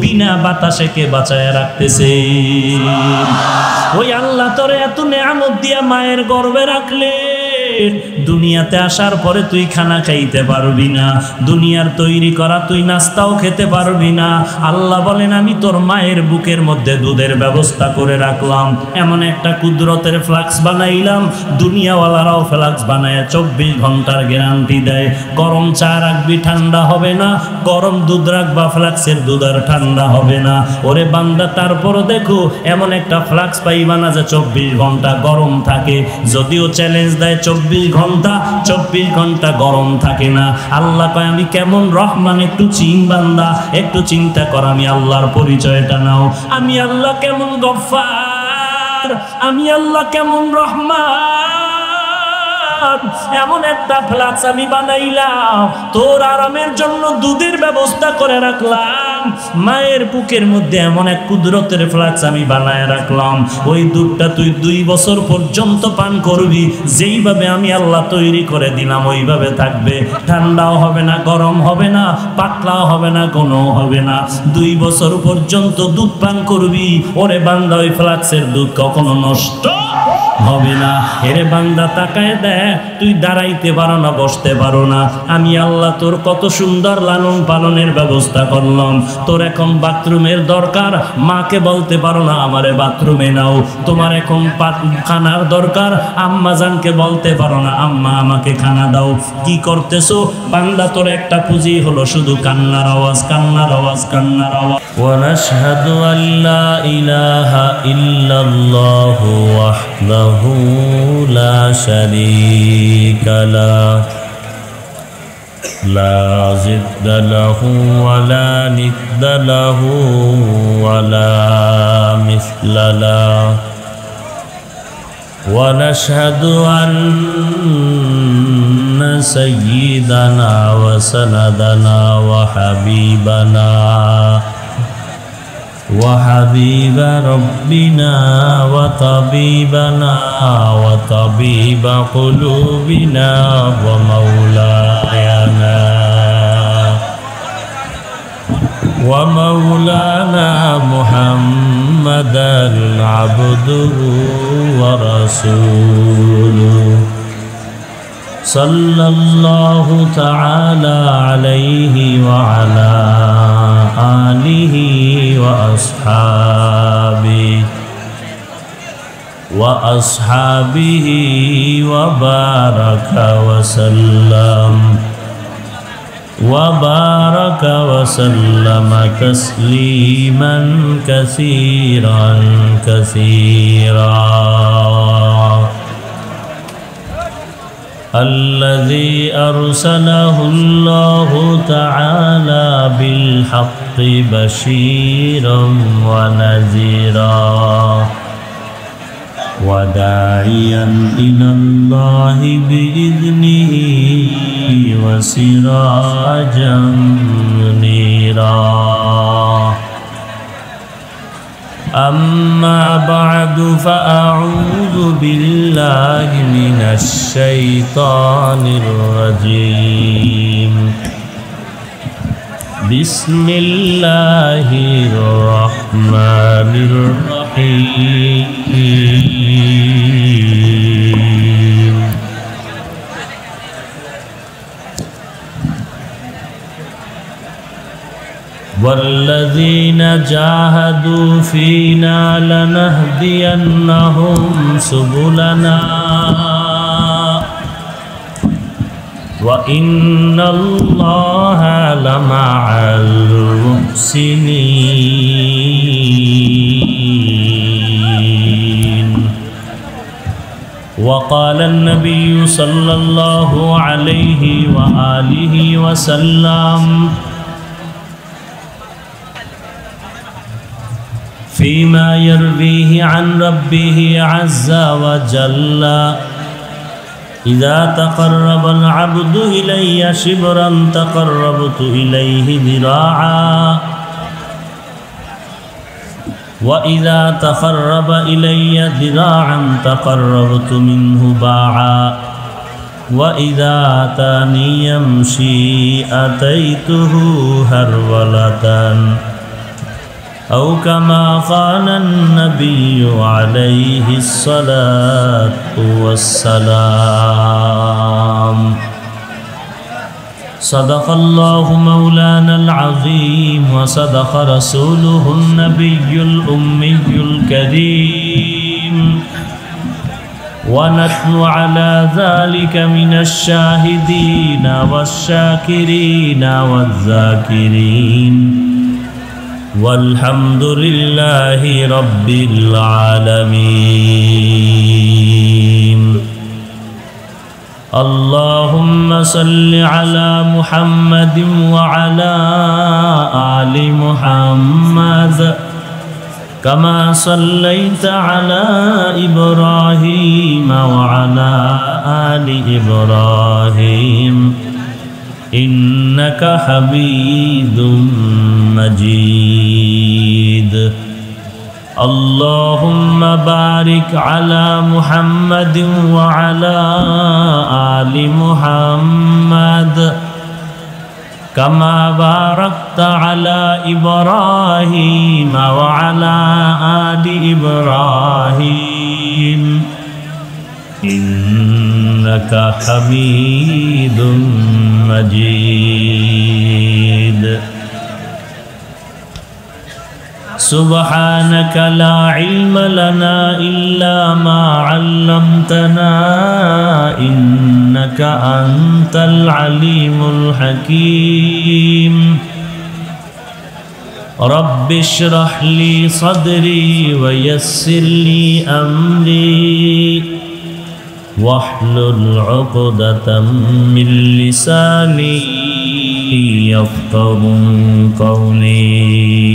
বিনা বাতাসে কে বাঁচায় রাখতেছে। ওই আল্লাহ তোরে এত নেয়ামত দিয়া মায়ের গর্ভে রাখলে, দুনিয়াতে আসার পরে তুই খানা খাইতে পারবি না, দুনিয়ার তৈরি করা তুই নাস্তাও খেতে পারবি না। আল্লাহ বলেন আমি তোর মায়ের বুকের মধ্যে দুধের ব্যবস্থা করে রাখলাম, এমন একটা কুদরতের ফ্লাক্স বানাইলাম, দুনিয়াওয়ালারাও ফ্লাক্স বানায় 24 ঘন্টার গ্যারান্টি দেয়। গরম চা রাখবি ঠান্ডা হবে না, গরম দুধ রাখবা ফ্লাক্সের দুধ আর ঠান্ডা হবে না। ওরে বান্দা, তারপরও দেখো এমন একটা ফ্লাক্স পাইবা না যে 24 ঘন্টা গরম থাকে। যদিও চ্যালেঞ্জ দেয় 24 ঘন্টা গরম থাকে না। আল্লাহ কয় আমি কেমন রহমান, একটু বান্দা, একটু চিন্তা কর, আমি আল্লাহর পরিচয়টা নাও। আমি আল্লাহ কেমন গফফার, আমি আল্লাহ কেমন রহমান। এমন একটা ফ্লাক্স আমি বানাইলাম, তোর আরামের জন্য দুধের ব্যবস্থা করে রাখলাম, মায়ের বুকের মধ্যে এমন এক কুদরতের ফ্লাক্স আমি বানায় রাখলাম। ওই দুধটা তুই 2 বছর পর্যন্ত পান করবি, যেইভাবে আমি আল্লাহ তৈরি করে দিলাম ওইভাবে থাকবে, ঠান্ডাও হবে না, গরম হবে না, পাতলাও হবে না, ঘনও হবে না। 2 বছর পর্যন্ত দুধ পান করবি। ওরে বান্দা, ওই ফ্লাক্সের দুধ কখনো নষ্ট হবে না। এরে বান্দা তাকায় দেখ, তুই দাঁড়াইতে পারো না, বসতে পারো না, আমি আল্লাহ তোর কত সুন্দর লালন পালনের ব্যবস্থা করলাম। তোর এখন বাথরুমের দরকার, মাকে বলতে পারো না আমারে বাথরুমে নাও। তোমার এখন খানার দরকার, আম্মা জানকে বলতে পারো না আম্মা আমাকে খানা দাও। কি করতেছো বান্দা? তোর একটা পুঁজি হলো শুধু কান্নার আওয়াজ, কান্নার আওয়াজ, কান্নার আওয়াজ। ওয়ানাশহাদু আল্লা ইলাহা ইল্লাল্লাহু ওয়াহদাহু লা শারীকা লাহু لا ضد له ولا ند له ولا مثل له ونشهد أن سيدنا وسندنا وحبيب ربنا وطبيبنا وطبيب قلوبنا ومولانا محمدا عبده ورسوله صلى الله تعالى عليه وعلى آله وأصحابه وبارك وسلم تسليما كثيرا كثيرا. الذي أرسله الله تعالى بالحق بشيرا ونذيرا وداعيا إلى الله بإذنه وسراجا منيرا. أما بعد فأعوذ بالله من الشيطان الرجيم. بسم الله الرحمن الرحيم. والذين جاهدوا فينا لنهدينهم سبلنا وإن الله لمع المحسنين وقال النبي صلى الله عليه وآله وسلم فيما يرويه عن ربه عز وجل إذا تقرب العبد إلي شبرا تقربت إليه ذراعا وإذا تقرب إلي ذراعا تقربت منه باعا وإذا أتاني يمشي أتيته هرولة أو كما قال النبي عليه الصلاة والسلام صدق الله مولانا العظيم وصدق رسوله النبي الأمي الكريم ونحن على ذلك من الشاهدين والشاكرين والذاكرين والحمد لله رب العالمين اللهم صل على محمد وعلى آل محمد كما صليت على إبراهيم وعلى آل إبراهيم إنك حميد مجيد اللهم بارك على محمد وعلى آل محمد كما باركت على إبراهيم وعلى آل إبراهيم إنك حميد مجيد سبحانك لا علم لنا إلا ما علمتنا إنك أنت العليم الحكيم رب اشرح لي صدري ويسر لي أمري واحلل عقدة من لساني يفقهوا قولي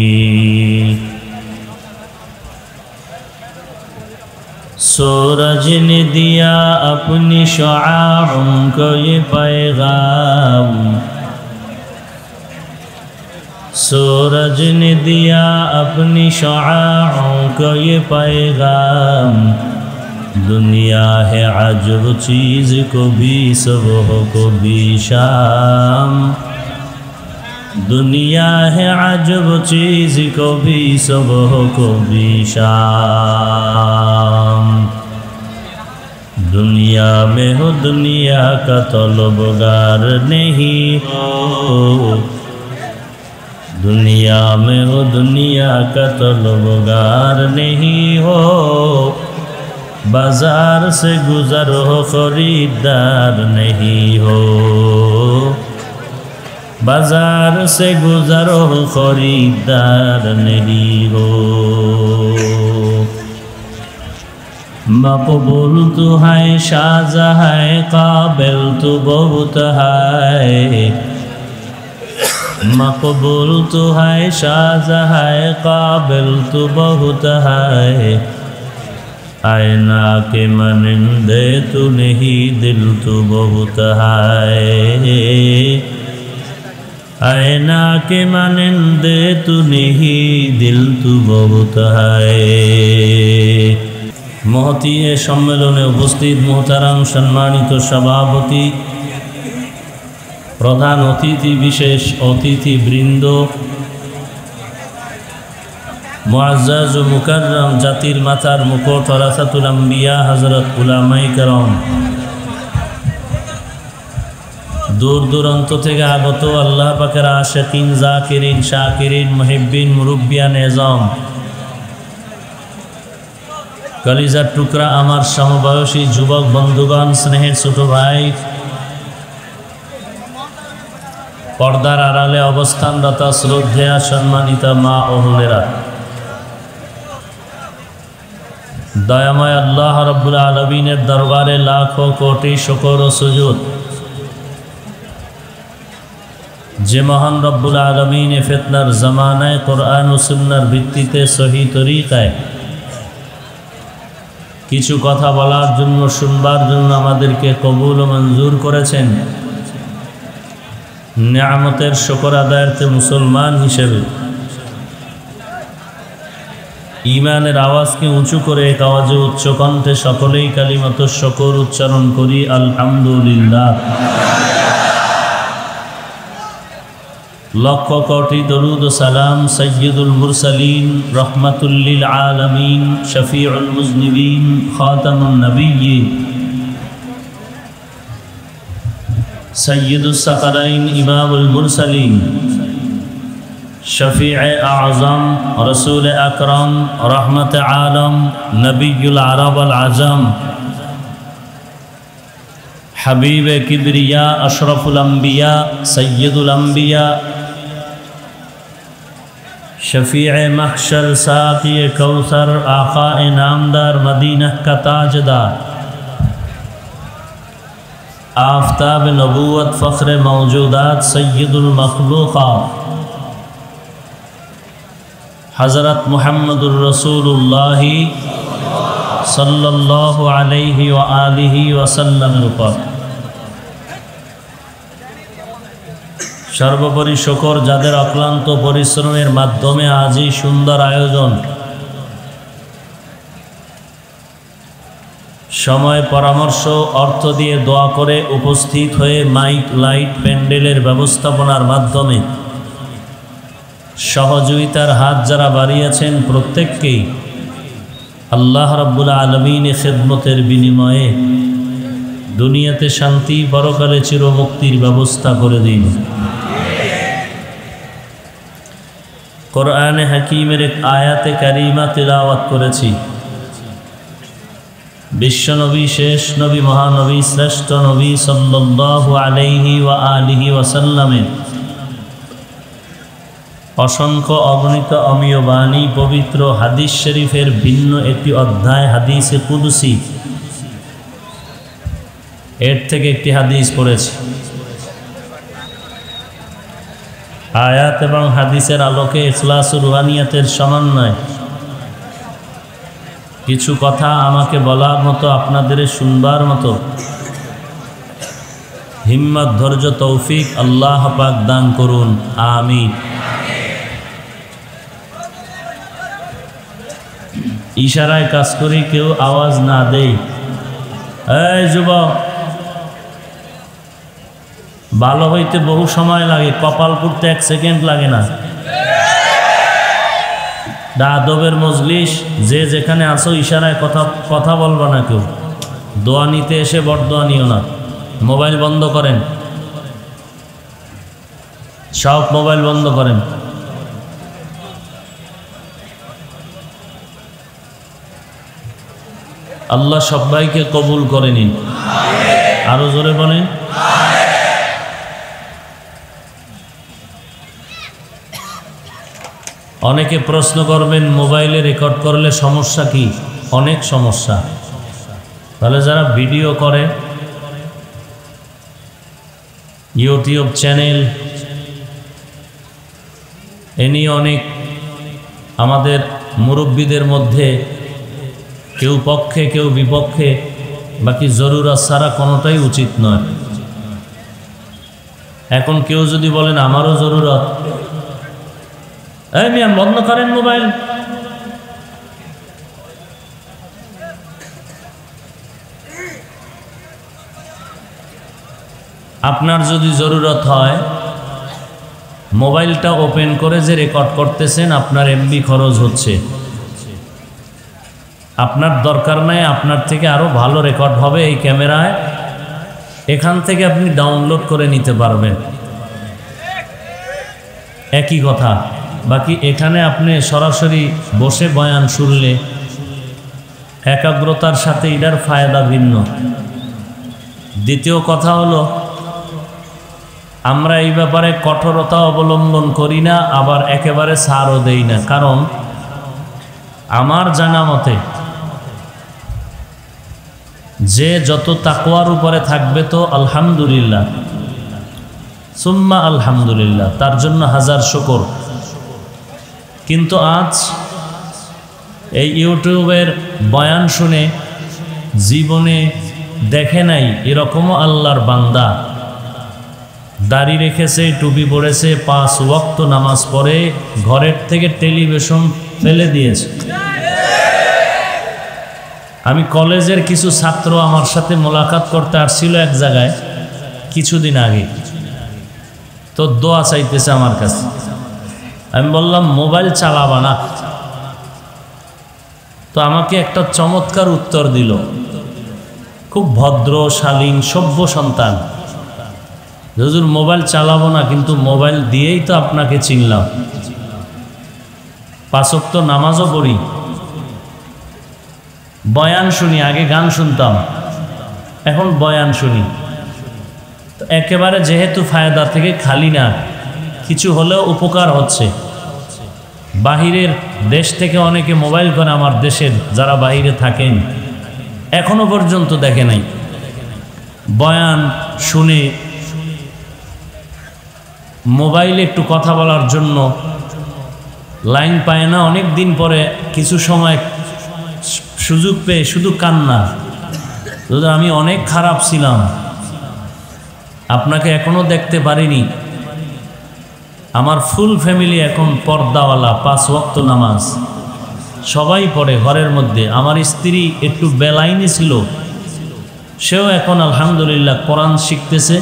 सूरज ने दिया अपनी शुआओं को ये पैगाम सूरज ने दिया अपनी शुआओं को ये पैगाम दुनिया है अजब चीज़ को भी सुबह को भी शाम दुनिया है अजब चीज़ को भी सुबह को भी शाम दुनिया में हो दुनिया का तलबगार नहीं हो दुनिया में हो दुनिया का तलबगार नहीं हो बाजार से गुजर हो खरीदार नहीं हो बाजार से गुजरो खरीदार नहीं हो मकबूल तो है शाज़ है काबिल तो बहुत है मकबूल तो है शाज़ है काबिल तो बहुत है आईना के मनिंदे तो नहीं दिल तो बहुत है आईना के मानिंदे तू नहीं दिल तू बहुत है महती ए सम्मेलने उपस्थित मोहताराम सम्मानित सभापति प्रधान अतिथि विशेष अतिथि बृंद मुअज़्ज़ज़ व मुकर्रम जातिर मातार मुकुट वरासातुल अंबिया हज़रत उलामाए करम দূর দূরান্ত থেকে আগত আল্লাহ পাকের আশিকিন, জাকিরিন, শাকিরিন, মুহিব্বিন, মুরব্বিয়ান এজম, কলিজার টুকরা আমার সমবয়সী যুবক বন্ধুগণ, স্নেহের ছোট ভাই, পর্দার আড়ালে অবস্থানরত শ্রদ্ধেয়া সম্মানিতা মা ও বোনেরা, দয়াময় আল্লাহ রাব্বুল আলামিনের দরবারে লাখো কোটি শুকর ও সুজুদ যে মহান রব্বুল আলামিন ফিতনার জামানায় কোরআন ও সুন্নাহর ভিত্তিতে সহি তরিকায় কিছু কথা বলার জন্য, শুনবার জন্য আমাদেরকে কবুল ও মঞ্জুর করেছেন। নিয়ামতের শুকর আদায়ার্থে মুসলমান হিসেবে ঈমানের আওয়াজকে উঁচু করে এক আওয়াজে উচ্চ কণ্ঠে সকলেই কালিমাত শুকর উচ্চারণ করি, আলহামদুলিল্লাহ। লক্ষ কোটি দরুদ ও সালাম সাইয়্যিদুল মুরসালিন, রহমাতুল লিল আলামিন, শফিউল মুজনিবিন, খাতামুন নবিয়্যিন, সাইয়্যিদুস সাকারাইন, ইমামুল মুরসালিন, শফিয়ে আযম, রসুল আকরম, রহমত আলম, নবিয়ুল আরব আল আজম, হাবিব কিবরিয়া, আশরফুল আম্বিয়া, সৈয়দুল আম্বিয়া, शफ़ीए महशर, साक़िए कौसर, आक़ाए नामदार, मदीना का ताजदार, आफ़ताब नबूवत, फ़ख्र मौजूदात, सय्यदुल मखलूक़ात, हज़रत मुहम्मदुर रसूलुल्लाह सल्लल्लाहु अलैहि व आलिहि वसल्लम पर সর্বোপরি শুকর যাদের অক্লান্ত পরিশ্রমের মাধ্যমে আজ এই সুন্দর আয়োজন, সময়, পরামর্শ, অর্থ দিয়ে দোয়া করে উপস্থিত হয়ে মাইক, লাইট, প্যান্ডেলের ব্যবস্থাপনার মাধ্যমে সহযোগিতার হাত যারা বাড়িয়েছেন, প্রত্যেককেই আল্লাহ রাব্বুল আলামিনের খিদমতের বিনিময়ে দুনিয়াতে শান্তি, পরকালে চিরমুক্তির ব্যবস্থা করে দিন। কোরআনে হাকিমের এক আয়াতে কারিমা তিলাওয়াত করেছি। বিশ্বনবী, শেষ নবী, মহানবী, শ্রেষ্ঠ নবী সাল্লাল্লাহু আলাইহি ওয়া আলিহি ওয়াসাল্লামের অসংখ্য অগণিত অমীয় বাণী, পবিত্র হাদিস শরীফের ভিন্ন একটি অধ্যায় হাদিসে কুদসি, এর থেকে একটি হাদিস পড়েছি। আয়াত এবং হাদিসের আলোকে ইখলাস ও রুহানিয়াতের সমন্বয় কিছু কথা আমাকে বলার মতো, আপনাদের শুনবার মতো হিম্মত, ধৈর্য, তৌফিক আল্লাহ পাক দান করুন, আমিন। ইশারায় কাজ করি, কেউ আওয়াজ না দেই। এই যুবক, ভালো হইতে বহু সময় লাগে, কপাল পুড়তে 1 সেকেন্ড লাগে না। আদবের মজলিস, যে যেখানে আসো ইশারায় কথা বলবা না কেউ। দোয়া নিতে এসে বরদোয়া নিও না। মোবাইল বন্ধ করেন, সব মোবাইল বন্ধ করেন। আল্লাহ সবাইকে কবুল করে নিন। আরো জোরে বলেন। অনেকে প্রশ্ন করবেন, মোবাইলে রেকর্ড করলে সমস্যা কি? অনেক সমস্যা। তাহলে যারা ভিডিও করে, ইউটিউব চ্যানেল, এ নিয়ে অনেক আমাদের মুরব্বীদের মধ্যে কেউ পক্ষে কেউ বিপক্ষে, বাকি জরুরত ছাড়া কোনোটাই উচিত নয়। এখন কেউ যদি বলেন আমারও জরুরত, এই মিয়া বন্ধ করেন মোবাইল। আপনার যদি জরুরত হয়, মোবাইলটা ওপেন করে যে রেকর্ড করতেছেন, আপনার এমবি খরচ হচ্ছে। আপনার দরকার নাই, আপনার থেকে আরো ভালো রেকর্ড হবে এই ক্যামেরায়, এখান থেকে আপনি ডাউনলোড করে নিতে পারবেন, একই কথা। বাকি এখানে আপনি সরাসরি বসে বয়ান শুনলে একাগ্রতার সাথে এটার ফায়দা ভিন্ন। দ্বিতীয় কথা হলো, আমরা এই ব্যাপারে কঠোরতা অবলম্বন করি না, আবার একেবারে ছাড়ও দেই না। কারণ আমার জানা মতে যে যত তাকওয়ার উপরে থাকবে তো আলহামদুলিল্লাহ, সুম্মা আলহামদুলিল্লাহ, তার জন্য হাজার শুকর। কিন্তু আজ এই ইউটিউবের বয়ান শুনে জীবনে দেখে নাই এরকমও আল্লাহর বান্দা দাড়ি রেখেছে, টুপি পরেছে, 5 ওয়াক্ত নামাজ পড়ে, ঘরের থেকে টেলিভিশন ফেলে দিয়েছে। আমি কলেজের কিছু ছাত্র আমার সাথে মোলাকাত করতে আসছিল এক জায়গায় কিছুদিন আগে, তো দোয়া চাইতেছে আমার কাছে। আমি বললাম মোবাইল চালাবা না। তো আমাকে একটা চমৎকার উত্তর দিল, খুব ভদ্র শালীন সভ্য সন্তান। হুজুর মোবাইল চালাবো না, কিন্তু মোবাইল দিয়েই তো আপনাকে চিনলাম। 5 ওয়াক্ত নামাজও পড়ি, বয়ান শুনি, আগে গান শুনতাম, এখন বয়ান শুনি। তো একেবারে যেহেতু ফায়দা থেকে খালি না, কিছু হলেও উপকার হচ্ছে। বাহিরের দেশ থেকে অনেকে মোবাইল করে, আমার দেশের যারা বাহিরে থাকেন এখনো পর্যন্ত দেখে নাই। বয়ান শুনে মোবাইলে একটু কথা বলার জন্য লাইন পায় না, অনেক দিন পরে কিছু সময় সুযোগ পেয়ে শুধু কান্না। আমি অনেক খারাপ ছিলাম, আপনাকে এখনো দেখতে পারিনি। আমার ফুল ফ্যামিলি এখন পর্দাওয়ালা, 5 ওয়াক্ত নামাজ সবাই পড়ে ঘরের মধ্যে। আমার স্ত্রী একটু বেলাইনি ছিল, সেও এখন আলহামদুলিল্লাহ কোরআন শিখতেছে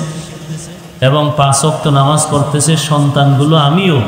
এবং 5 ওয়াক্ত নামাজ পড়তেছে। সন্তানগুলো, আমিও